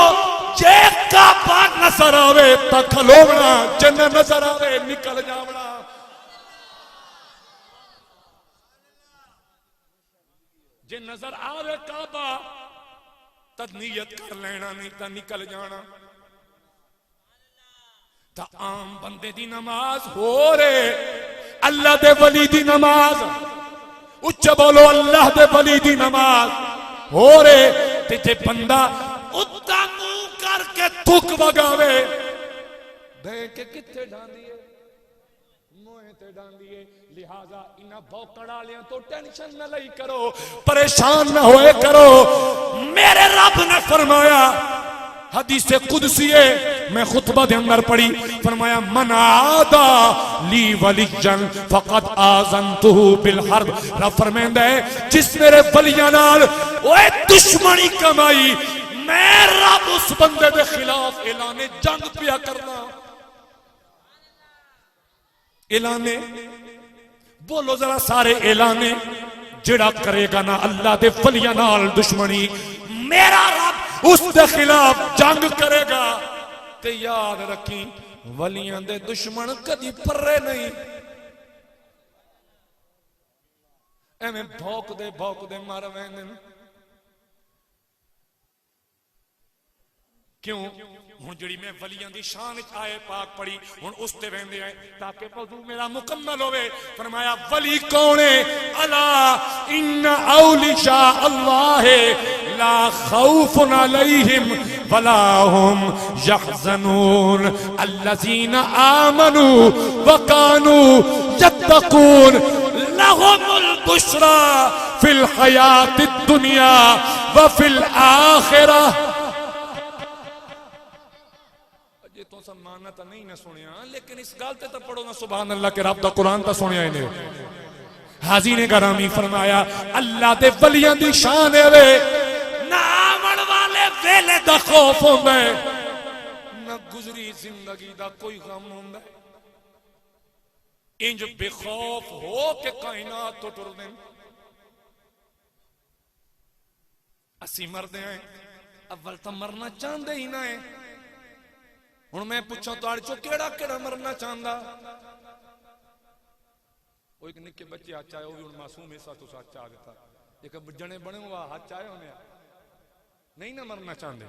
जे काबा नजर आवे तो खलोवना, जन नजर आवे निकल जावना। जे नजर आवे काबा तद नियत कर लेना, नहीं तो निकल जाना। तो आम बंदे दी नमाज हो रे अल्लाह दे वली दी नमाज, उच्चा बोलो अल्लाह दे वली दी नमाज हो रे। ते जे बंदा उद्दा मुंह करके थुक वगावे देख के किथे डांदी है मोहे ते डांदी है। लिहाजा इना भौकड़ वालियां तो टेंशन न लई करो, परेशान न होए करो। मेरे रब ने फरमाया हदीस कुदसी है, मैं खुतबा दे अंदर पढ़ी, फरमाया मन आदा ली वलियन फकद आज़नतुहु बिल हर्ब। रब फरमांदा है जिस मेरे वलियां नाल ओए दुश्मनी कमाई, मैं रब उस बंदे दे खिलाफ ऐलाने जंग पिया करना। ऐलाने बोलो जरा सारे ऐलाने, जिड़ा करेगा ना अल्लाह दे वलियां नाल दुश्मनी, मेरा रब उसके खिलाफ जंग करेगा। ते याद रखी वलियां दे दुश्मन कदी फर्रे नहीं, एवें भौंकदे मर वैंदे। क्यों? हुण जिहड़ी मैं वलियां दी शान आए पाक पढ़ी हुण उस ते वेंदे आए ताकि मौजू मेरा मुकम्मल होवे। फरमाया वली कौन है? अला इन्ना औलिया अल्लाह ला खौफुन अलैहिम वला हुम यहज़नून अल्लज़ीना आमनू व कानू यत्तकून लहुमुल बुश्रा फिल हयाति दुनिया व फिल आखिरा। जे तो सम्मान तो नहीं ना सुनिया, लेकिन इस गल ते तो पढ़ो ना सुभान अल्लाह के रब दा कुरान तो सुनिया इन्हें। हाजी ने गरामी फरमाया अल्लाह दे वलियां दी शान है वे ना आवन वाले वेले दा खौफ होंदा है ना गुजरी जिंदगी दा कोई गम होंदा है। इंज बेखौफ हो के कायनात तो टुर दें। असी मरदे हैं अव्वल तो मरना चाहते ही ना है। हुण मैं पूछा तुहाडे चो केड़ा केड़ा मरना चाहता? वो एक निक्के बच्चे हथ आए, वो भी मासूम हिस्सा तुस हथ आ दिता। एक जने बने हुआ हथ आए उन्हें नहीं ना मरना चाहते,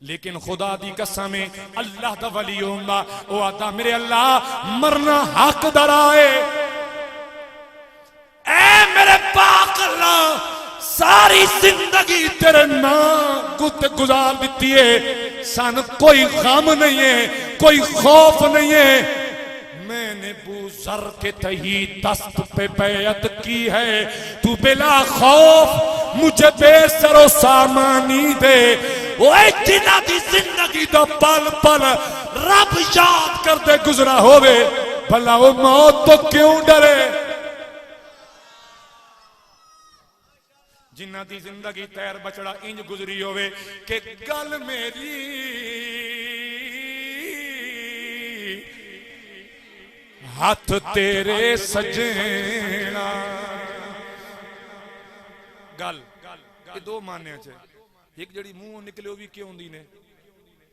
लेकिन खुदा दी कसम है अल्लाह दा वली होंदा वो आता मेरे अल्लाह मरना हक दराए। ऐ मेरे पाक अल्लाह सारी जिंदगी तेरे नाम गुत गुजार दी है, सन कोई गम नहीं है, कोई खौफ नहीं है। मैंने बूजर के तही दस्त पे बैत की है, तू बिला खौफ मुझे बेसरो सामानी दे। ओए जिन्हां दी जिंदगी दा पल पल रब याद करते गुजरा होवे, भला वो मौत तो क्यों डरे? जिन्हां दी जिंदगी तैर बचड़ा इंज गुजरी होवे कि गल मेरी हाथ तेरे सजना। गल ये दो मान्या च, एक जड़ी मुंह निकले भी क्यों दी ने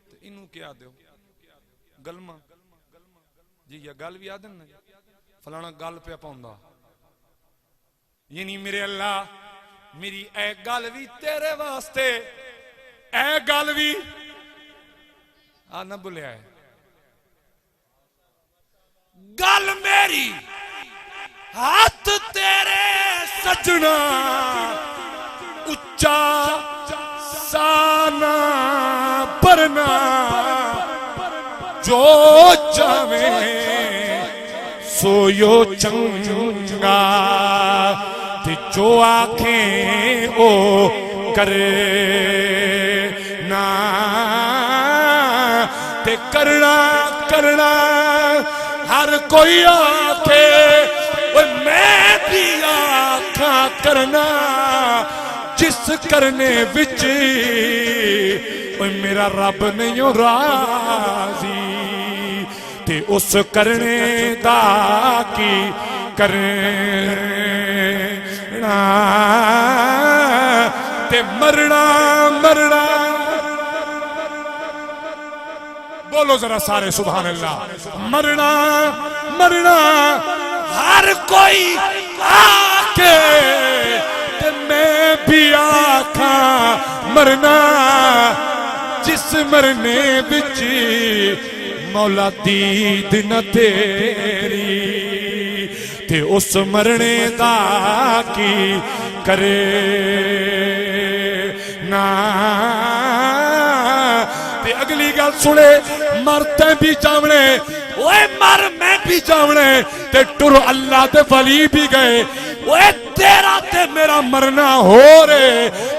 ते इनू क्या दो गलमा जी, या गल भी आदन ना फलाना गल पे पाउंदा। यानी मेरे अल्लाह मेरी ए गल भी तेरे वास्ते, ए गल भी आ ना भुलिया है। गल मेरी हाथ तेरे सजना, उच्चा साना परना जो चावे सोयो चंगा, ते जो आखें ओ करे ना, ते करना करना हर कोई आखे मैं भी आखा करना, जिस करने विच मेरा रब नहीं हो राजी, ते उस करने दा की करना, ते मरना मरना। बोलो जरा सारे सुभान अल्लाह। मरना मरना हर कोई आके ते मैं भी आखा मरना, जिस मरने बिच मौला दीद न तेरी, ते उस मरने दा की करे ना। अगली गल सुने, मरते भी जावने ओए मर मैं भी जावने, ते टुर अल्लाह दे वली भी गए। ओए तेरा ते मेरा मरना हो रे,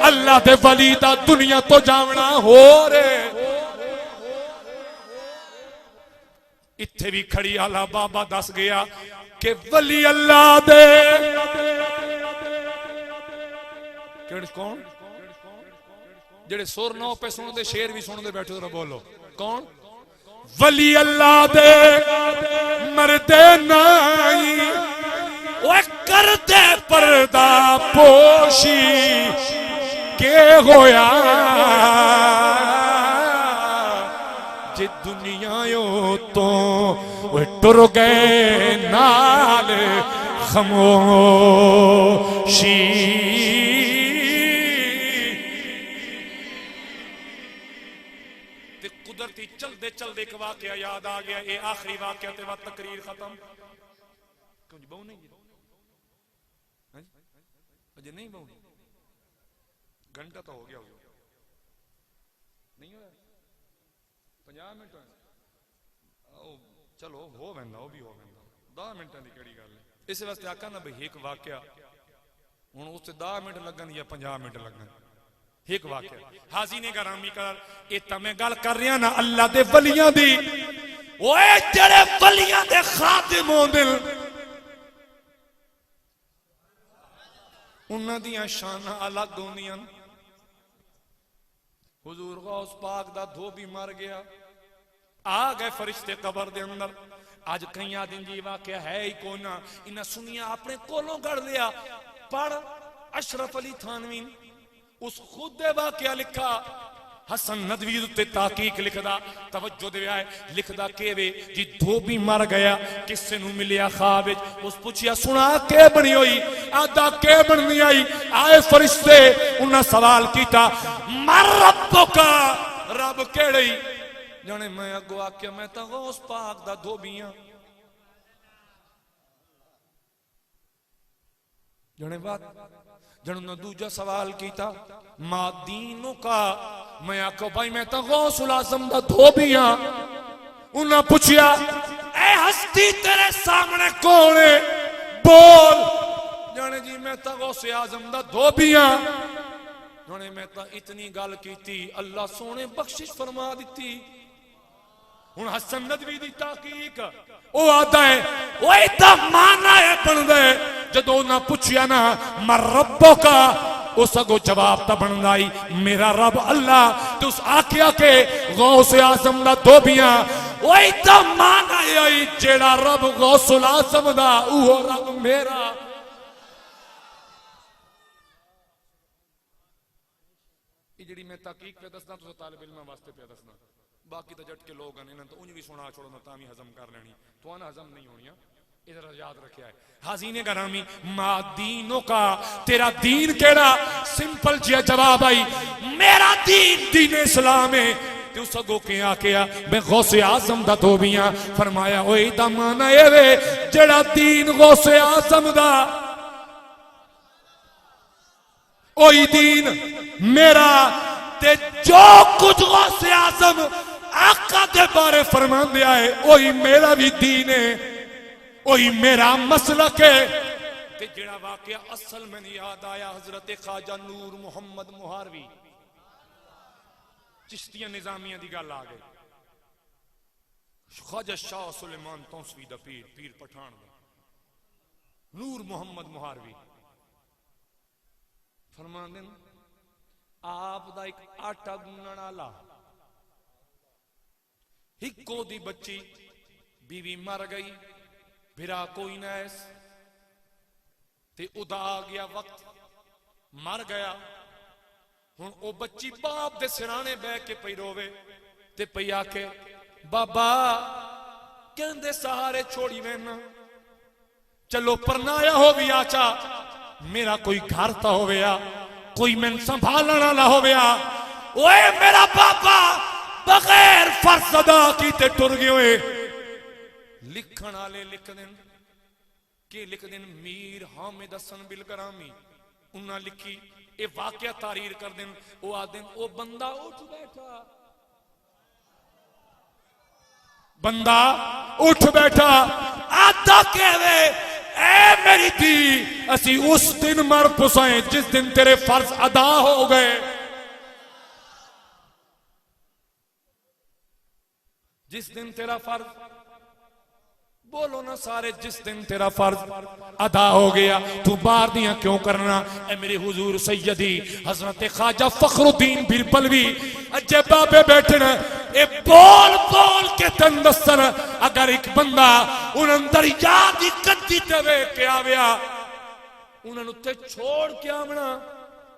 अल्लाह दे वली दा दुनिया तो जावना हो रे। इत्थे भी खड़ी आला बाबा दस गया कि वली अल्लाह दे कौन जेड़े सुर नौ पे सुनते शेर भी सुनते बैठे तो बोलो कौन? वली अल्लाह दे मरदे नाई, ओए करदे पर्दा पोशी के होया, जे दुनिया तो टुर गए नाल खामोशी। कुदरती चलते चलते एक वाकया याद आ गया, ये आखिरी वाकया ते बाद तकरीर खत्म। क्यों जी बहु नहीं अजय नहीं बहु, घंटा तो हो गया नहीं होया 50 मिनट चलो हो वैंदा, वो भी हो वैंदा 10 मिनटा की केड़ी गल है। इस वास्ते आखा ना भाई एक वाकया हुण उस 10 मिनट लगन या 50 मिनट लगन। एक वाकया हाजी ने गरामी कर ये तो मैं गल कर रहा ना अल्लाह दे वलियां दी। ओए जेड़े वलियां दे खादिम होंदे उन्हां दियां शानां अलग होंदियां। हुजूर गौस पाक दा धोबी मर गया, आ गए फरिश्ते कबर दे अंदर। अज कई दिन जी वाकया है ही कोना, इन्हें सुनिया अपने कोलों गढ़ लिया। पढ़ अशरफ अली थानवी उस खुद दे वाकया लिखा। हसन नदवी उत्ते ताकीक लिखदा, तवज्जो दे आए लिखदा के वे जी धोबी मर गया, किसे नु मिलिया ख्वाब विच। उस पूछिया सुना के बनी हुई, आदा के बननी आई। आए फरिश्ते उन्हें सवाल किया मर रब्बुका, रब केड़े? जाने मैं अगो आख्या मैं तो गौस पाक दा धोबी हां। जाने बात जन दूजा सवाल किया मा दीनों का, मैं आखो भाई मैं तो गौसुल आज़म दा धोबी हां। उन्हें पूछिया ए हस्ती तेरे सामने कौन है, बोल। जाने जी मैं तो गौसे आज़म दा धोबी हां। जाने मैं तो इतनी गल की, अल्लाह सोने बख्शिश फरमा दी। हुण हसन नदवी दी ताकीक ओ आदा है ओए दा माना है बनदा है। जदों ना पूछिया ना मर रब्बो का, उस अगो जवाब ता बनदा आई मेरा रब अल्लाह। तो उस आख्या के गौसे आज़म दा धोबियां ओए दा माना है जेड़ा रब गौसुल आज़म दा उहो रब मेरा। ये जेड़ी मैं ताकीक पे दसना तुस तालिब इल्म वास्ते पे दसना, बाकी तो जट के लोग हैं इन्हें तो उन्हें भी सुना छोड़ो ना तामी हजम कर लेनी, तो आना हजम नहीं होनी। इधर याद रखा है हाजीने गरामी मा दीनों का, तेरा दीन केड़ा? सिंपल जिया जवाब आई मेरा दीन दीन इस्लाम है। ते उस अगो के आखिया मैं गौसे आज़म दा धोबियां। फरमाया ओए दा माना ए वे जेड़ा दीन गौसे आज़म दा ओई दीन मेरा। ते जो कुछ गौसे आज़म आका दे बारे फरमान दिया है ओही मेरा भी दीन है, ओही मेरा मसलक है। ते जेड़ा वाकया असल में याद आया हजरत ख्वाजा नूर मोहम्मद मुहारवी चिश्तिया निजामिया दी गल आ गई। ख्वाजा शाह सुलेमान तौसवी दा पीर, पीर पठान दा नूर मोहम्मद मुहारवी फरमांदे आप दा एक आटा गुनण वाला हिको दी बच्ची बीवी मर गई, भिरा कोई ना ऐस ते उदा आ गया वक्त मर गया। हुण ओ बच्ची बाप दे सिराने बह के पई रोवे ते पई आके बाबा कहंदे सहारे छोड़ी वैना, चलो परनाया हो भी आचा, मेरा कोई घर ता होवेया, कोई मैन संभालने वाला होवेया। ओए मेरा बाबा बगैर फर्ज अदा कीते टुर गए। लिखण वाले लिख देन के लिख देन मीर हामिद हसन बिलगरामी उन्हें लिखी ये वाकया तारीर कर देन। वो आदेन ओ बंदा उठ बैठा, बंदा उठ बैठा। आदा कहवे ए मेरी धी असी उस दिन मर पुसाए जिस दिन तेरे फर्ज अदा हो गए। जिस दिन तेरा फर्ज, बोलो ना सारे, जिस दिन तेरा फर्ज अदा हो गया तू बाहर दिया क्यों करना? ए मेरे हुजूर सैयदी हजरत ख्वाजा फखरुद्दीन बिरबलवी अजे बाबे बैठना ए बोल बोल के तन दसन। अगर एक बंदा उन अंदर याद ही कद्दी ते वेख के आविया उन्होंने उत्ते छोड़ के आना,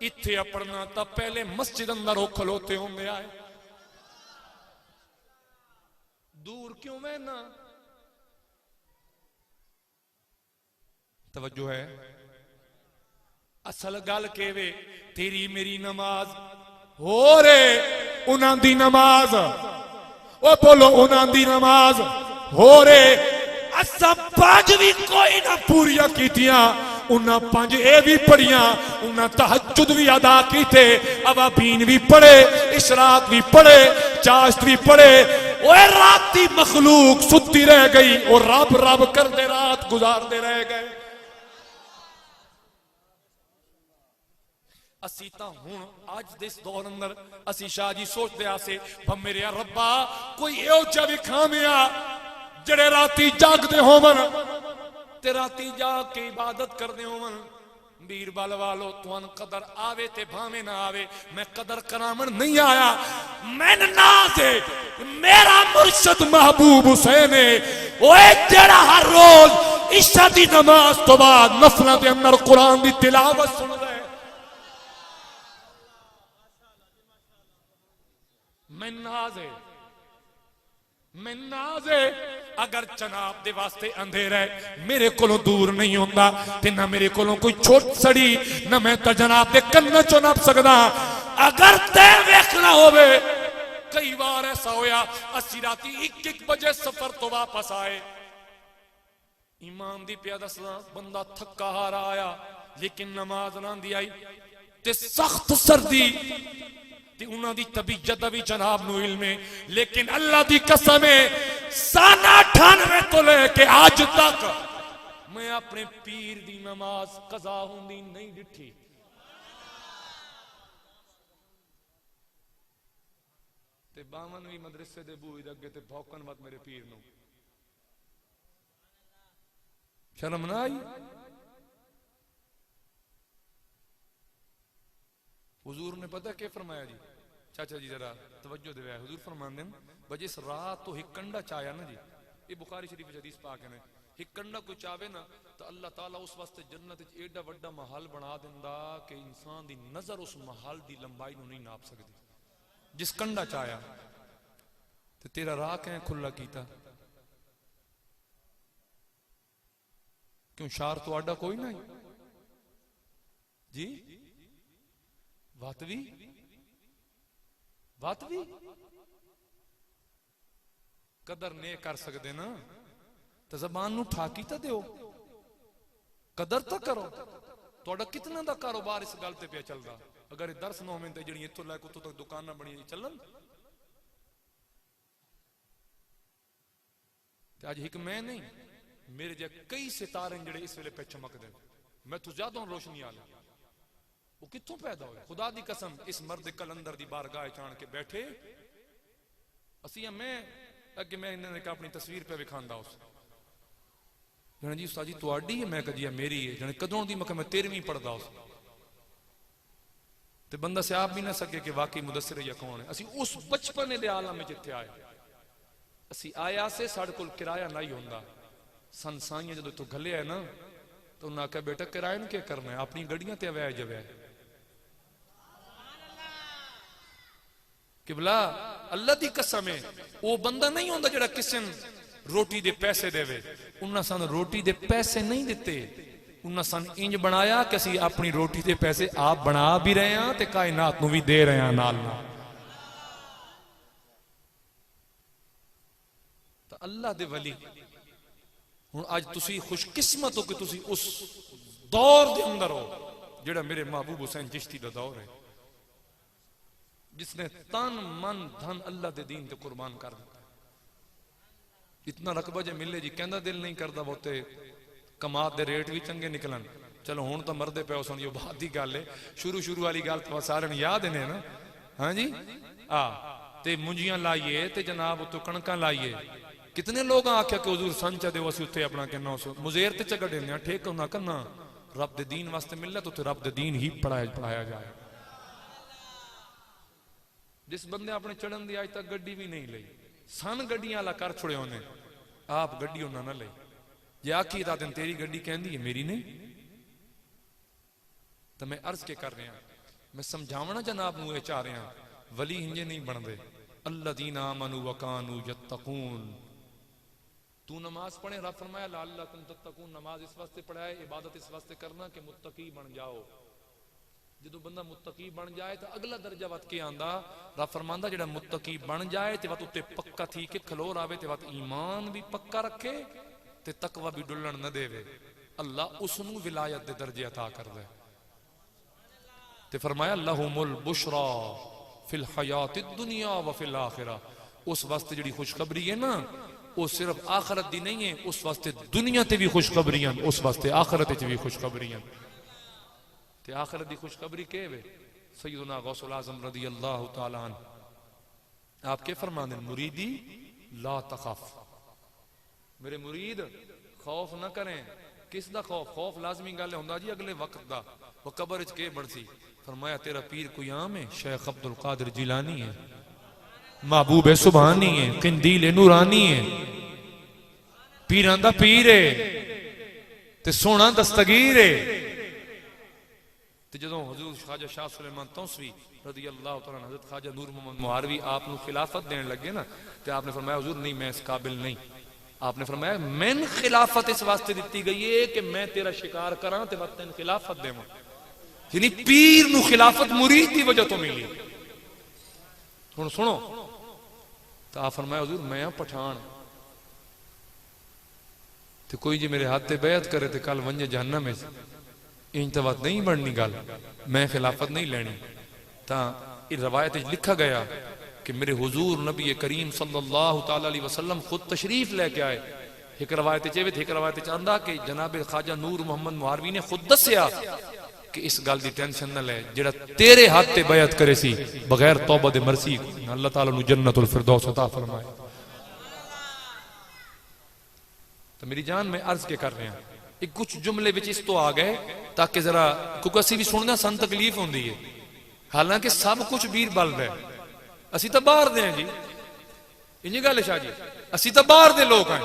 इत्थे अपना तो पहले मस्जिद अंदर वो खलोते होंगे आए, दूर क्यों बहना? तवज्जो है असल गल के वे तेरी मेरी नमाज हो रे उन्हां दी नमाज, ओ बोलो उन्हां दी नमाज हो रे। असा पांच भी कोई ना पूरियां कीतियां, उन्हां पांच ए भी पढ़ियां, उन्हां तहज्जुद भी अदा कीते, अवाबीन भी पढ़े, इशराक भी पढ़े, चाश्त भी पढ़े। ओए राती मखलूक सुती रह गई और रब रब करते रात गुजारते रह गए। असी तां हुण अज दे इस दौर अंदर असी शाह जी सोचदे आसे भ मेरे रब्बा कोई इहो जिहा भी खामिया जड़े राती जागदे होवन ते राती जाग के इबादत करदे होवन बीरबल वालो तुअन कदर आवे ते भावे ना आवे मैं कदर करावन नहीं आया मैं नाज है मेरा मुर्शिद महबूब हुसैन है ओए जेड़ा हर रोज इशा दी नमाज तो बाद नफलों के अंदर कुरान दी तिलावत सुनदा है मैं नाज है अगर जनाब दे वास्ते अंधेरा है मेरे कोलों दूर नहीं होता ते ना मेरे कोलों कोई छोट सड़ी ना मैं तो जनाब दे कन्ना चो नप सकदा अगर ते वेखना होवे कई बार ऐसा होया अस्सी राती 1-1 बजे सफर तो वापस आए ईमान दी पिया दसदा बंदा थका हारा आया लेकिन नमाज ना दी आई ते सख्त सर्दी उन्हां दी तबीयत दा भी जनाब नूं इल्म है लेकिन अल्लाह दी कसम है साना 98 तो लेके आज तक मैं अपने पीर दी नमाज कज़ा हुंदी नहीं डिठी ते 52 मदरसे दे बूहे दे अगे ते भौकन मत मेरे पीर नूं शर्म ना आई हुजूर ने पता क्या फरमाया जी चाचा जी जरा तवज्जो दे हुजूर फरमांदे बजे इस रात तो एक कंडा चाया ना जी ये बुखारी शरीफ हदीस पाक है एक कंडा कोई चावे ना तो अल्लाह ताला उस वास्ते जन्नत विच एडा वड्डा महल बना दिंदा कि इंसान दी नजर उस महल दी लंबाई नूं नहीं नाप सकदी जिस कंडा चाया ते तेरा राह कैं खुला कीता क्यों शार तो आडा कोई नहीं जी वातवी कदर ने कर सकते ना तो जबान नूं ठाकी तो दियो कदर तो करो तुहाडा कितना दा कारोबार इस गल ते पिया चलदा अगर दर्श ना होवे ते जिहड़ी इत्थों लैके उत्थों तक दुकानां बनी चलन ते अज एक मैं नहीं मेरे जे कई सितारे जिहड़े इस वेले पे चमकदे मैं तो ज्यादा रोशनी आले वो कित्थों पैदा हुए खुदा दी कसम इस मर्द कलंदर दी बारगाह चाण के बैठे असी मैं अगे मैं इन्होंने अपनी तस्वीर पे विखांदा उस जने जी उस्ताद जी तुहाडी है मैं कह जी मेरी है जने कदों दी मैं 13वीं पढ़दा उस ते बंदा सियाब भी ना सके कि वाकई मुदस्सिर या कौन है असी उस बचपने दे आलम में जिथे आए असी आया से साडे कोल किराया नहीं होंदा सन साइयां जदों तो घले है ना तो उन्हें आख्या बेटा किराए क्या करना है अपनी गड्डियां ते अवैज अवैज किबला अल्लाह दी कसम है वो बंदा नहीं होंदा जेड़ा किसी रोटी दे पैसे देवे उन्हें सन रोटी दे पैसे नहीं दिते उन्हें सन इंज बनाया कि असी अपनी रोटी दे पैसे आप बना भी रहे हैं ते कायनात नूं भी दे रहे हैं नाल नाल तो अल्लाह दे वली हुण अज तुसी खुशकिस्मत हो कि तुसी उस दौर दे अंदर हो जेड़ा मेरे महबूब हुसैन चिश्ती दा दौर है जिसने तन मन धन अल्लाह दे दीन ते कुर्बान कर दिता इतना रकबा जे मिले जी कहंदा दिल नहीं करता बहुते कमात दे रेट भी चंगे निकलन चलो हुण तो मरदे पे सन जो बात की गल है शुरू वाली गल तो सारे याद ने ना हाँ जी ते मुंजियां लाइए ते जनाब उत्तों कणकां लाइए कितने लोग आख्या कि हुजूर संच दे असीं उत्थे अपना कहना मुजेर ते चगड़े ने ठेक ना करना रब दे दीन वास्ते मिलना तो रब दे दीन ही पढ़ाया जाए जिस बंदे अपने चढ़न दी अज तक गड्डी भी नहीं ली सन गड्डियां वाला कर छुड़े उन्हें आप गड्डी उन्हें ना ले जे आखी दा दिन तेरी गड्डी कहंदी है मेरी नहीं तो मैं अर्ज के कर रहा मैं समझावना जनाब नूं ये चाह रहा वली इंजे नहीं बनते अल्लज़ीना आमनू वकानू यत्तकून तू नमाज पढ़े रब फरमाया लअल्लकुम तत्तकून नमाज इस वास्ते पढ़ाए इबादत इस वास्ते करना कि मुत्तकी बन जाओ जो बंदा मुत्तकी बन जाए तो अगला दर्जा वत के आंदा रब फरमांदा जेड़ा मुत्तकी बन जाए ते वत उत्ते पक्का थी के खलोर आवे ते वत ईमान भी पक्का रखे ते तकवा भी डुलन न देवे अल्लाह उसनू विलायत दे दर्जे अता करदा है ते फरमाया लहुमुल बुशरा फिल हयातिद दुनिया व फिल आखिरा उस वास्ते जेड़ी खुशखबरी है ना वो सिर्फ आखिरत दी नहीं है उस वास्ते दुनिया ते भी खुशखबरियां उस वास्ते आखिरत च भी खुशखबरियां ते आखिरत दी खुशखबरी के वे सैयदना गौसुल आज़म रज़ी अल्लाह तआला अन्हु आप के फरमाते हैं मुरीदी ला तखफ, मेरे मुरीद खौफ ना करें। किस दा खौफ? खौफ लाजमी गल हुंदा जी अगले वक्त दा, वो कब्र च के बनसी। फरमाया तेरा पीर कोई आम है? शेख अब्दुल कादिर जिलानी है, महबूब सुभानी है, किंदील नूरानी है, पीरां दा पीर है ते सोना दस्तगीर है। जदों हुजूर ख्वाजा शाह सुलेमान तौसवी रज़ी अल्लाह तआला हज़रत ख्वाजा नूर मोहम्मद मुहारवी आप नु खिलाफत देने लगे ना, ते आपने फरमाया हुजूर नहीं मैं इस काबिल नहीं। आपने फरमाया मैन खिलाफत इस वास्ते दी गई है कि मैं तेरा शिकार करा ते मैं तेन खिलाफत देवां। यानी पीर नु खिलाफत मुरीद की वजह तो मिली। हुण सुनो, तो आप फरमाया हुजूर मैं पठान ते कोई जी मेरे हाथ ते बैत करे ते कल वंजे जहन्नम में। इंज तो बात नहीं बननी गल, मैं खिलाफत नहीं लेनी। ता इस रवायत लिखा गया कि मेरे हुजूर नबी करीम सल्लल्लाहु तआला अलैहि वसल्लम खुद तशरीफ लेके आए। एक रवायत एक रवायत आंदा कि जनाब ख्वाजा नूर मोहम्मद मुहारवी ने खुद दसिया कि इस गल की टेंशन न ले, जेड़ा तेरे हाथ ते बैत करे सी बगैर तौबा दे मरसी अल्लाह ताला नु जन्नतुल फिरदौस अता फरमाए। तो मेरी जान में अर्ज के कर रहे हैं एक कुछ जुमले विच इस तो आ गए ताकि जरा, क्योंकि असी भी सुनना सन तकलीफ होंदी है। हालांकि सब कुछ वीर बल रहा है, असी तो बाहर दे हैं जी, इंजी गल शाह जी, असी तो बाहर दे लोग हैं।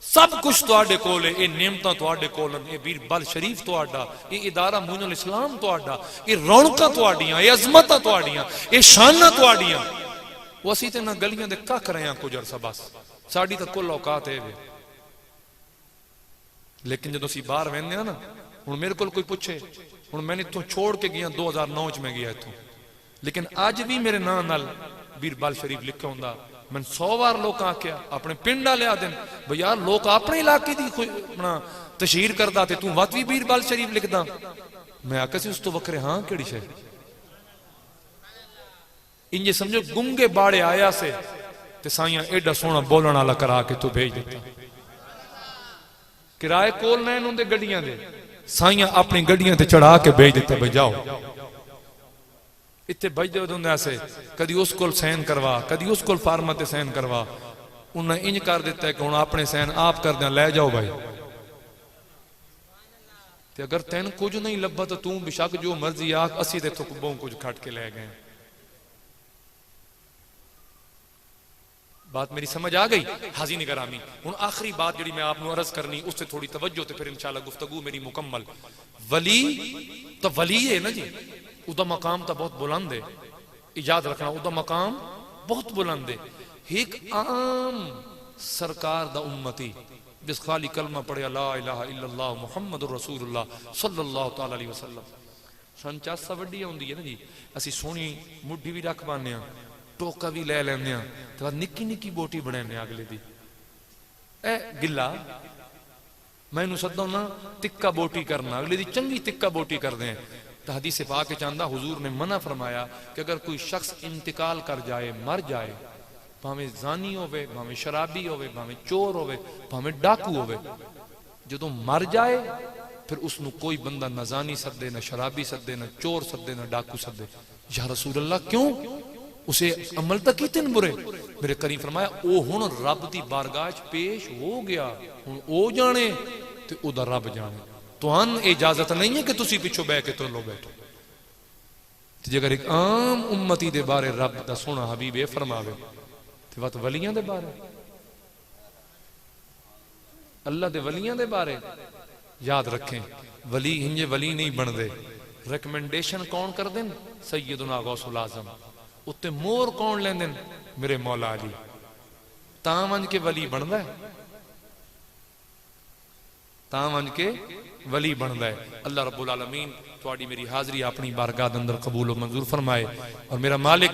सब कुछ तुहाडे कोल है, ये नेमतां तुहाडे कोल हैं, ये वीर बल शरीफ तुहाडा, ये इदारा मुइनुल इस्लाम तुहाडा, ये रौनकां तुहाडियां, ये अजमतां तुहाडियां, ये शानां तुहाडियां। वो असी ते ना गलियां दे कख रहे हैं कुछ अरसा, बस साडी तो कुल औकात है। लेकिन जो असी बाहर वहने ना, हुण मेरे को कोई पूछे, हुण मैंने इत्थों छोड़ के गया 2009 च मैं गया इत्थों, लेकिन अज भी मेरे नां नाल वीर बल शरीफ लिखा हुंदा। मैं 100 बार लोग आख्या अपने पिंड वाले आदन भाई यार लोग अपने इलाके की अपना तशहीर करदा ते तू वत भी वीर बल शरीफ लिखदा। मैं आख्या सी उस तो वखरे हाँ केड़ी शे इंजे समझो गुंगे बाड़े आया से ते साइयां एडा सोहना बोलण वाला करा के तू भेज दिता। किराए कोल नैन उनदे गड्डियां दे, साइयां अपनी गड्डियां ते चढ़ा के भेज दिता भाई जाओ इतने बजते होंगे से, कदी उस कोल सैन करवा, कदी उस कोल फार्मा ते सैन करवा। उन्हें इंज कर दिता है कि हुण अपने सैन आप कर दे, लै जाओ भाई। ते अगर तेन कुछ नहीं लभा तो तू बेशक जो मर्जी आख, असी ते इत्थों बहुत कुछ खट के लै गए। बात मेरी समझ आ गई? हाजी निगरामी। हुण आखिरी बात जी मैं आपको अर्ज करनी, उससे थोड़ी तवज्जो ते फिर इंशाअल्लाह गुफ्तगू मेरी मुकम्मल। वली तो वली है ना जी, उदा मकाम तो बहुत बुलंद है, याद रखना उदा मकाम बहुत बुलंद है। एक आम सरकार दा उम्मती जिस खाली कलमा पढ़े ला इलाहा इल्लल्लाह मुहम्मदुर रसूलुल्लाह सल्लल्लाहु तआला अलैहि वसल्लम, संचासा वड्डी आउंदी है ना जी। असी सोहनी मुड्ढी भी रख पाने, टोका भी लै लैंदे, तो निक्की निक्की बोटी बनाने अगले दी। ए गिला मैनू सदो ना तिक्का बोटी करना, अगले दी चंगी तिक्का बोटी करते हैं। तो हदीस पाक के चांदा हुजूर ने मना फरमाया कि अगर कोई शख्स इंतकाल कर जाए, मर जाए, भावें जानी होवे, भावें शराबी होवे, भावें चोर होवे, भावें डाकू होवे, जदों मर जाए फिर उसनू कोई बंदा न जानी सदे, न शराबी सदे, न चोर सदे, न डाकू सदे। या रसूल अल्लाह क्यों? उसे अमल तक कितने बुरे। मेरे करीम फरमाया ओ हुण रब दी बारगाह च पेश हो गया, हुण ओ जाने ते ओदा रब जाने। तुहान इजाजत नहीं है कि तुसी पिछो बह के तो लो बैठो। जेकर एक आम उम्मती दे बारे रब दा सोना हबीब ए फरमावे ते वत वलियां दे बारे, अल्लाह दे वलियां दे बारे याद रखें। वली इंजे वली नहीं बनते। रिकमेंडेशन कौन कर देन? सैयदुना गौसुल आजम। उत्ते मोर कौन लेंदे? मेरे मौला अली। तां वंज के वली बनदा है, तां वंज के वली बनदा है। अल्लाह रब्बुल आलमीन तुहाडी मेरी हाजरी अपनी बारगाह दे अंदर कबूल और मंजूर फरमाए। और मेरा मालिक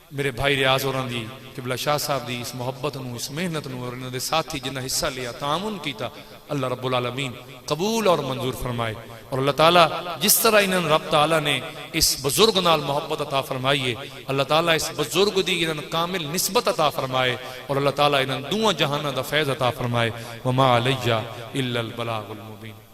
मेरे भाई रियाज होरां दी किबला शाह साहब दी इस मोहब्बत नूं, इस मेहनत नूं और इन्हां दे साथी जिन्हां हिस्सा लिया, तामुन कीता, अल्लाह रब्बुल आलमीन कबूल और मंजूर फरमाए। और अल्लाह ताला जिस तरह इन्होंने रब ताला ने इस बुजुर्ग नाल मोहब्बत अता फरमाई है, अल्लाह ताला इस बुजुर्ग दी इन्होंने कामिल निस्बत अता फरमाए। और अल्लाह ताला इन्होंने दुआ जहाना दा फैज़ अता फरमाए। वमा अलैया इल्लल बलागुल मुबीन।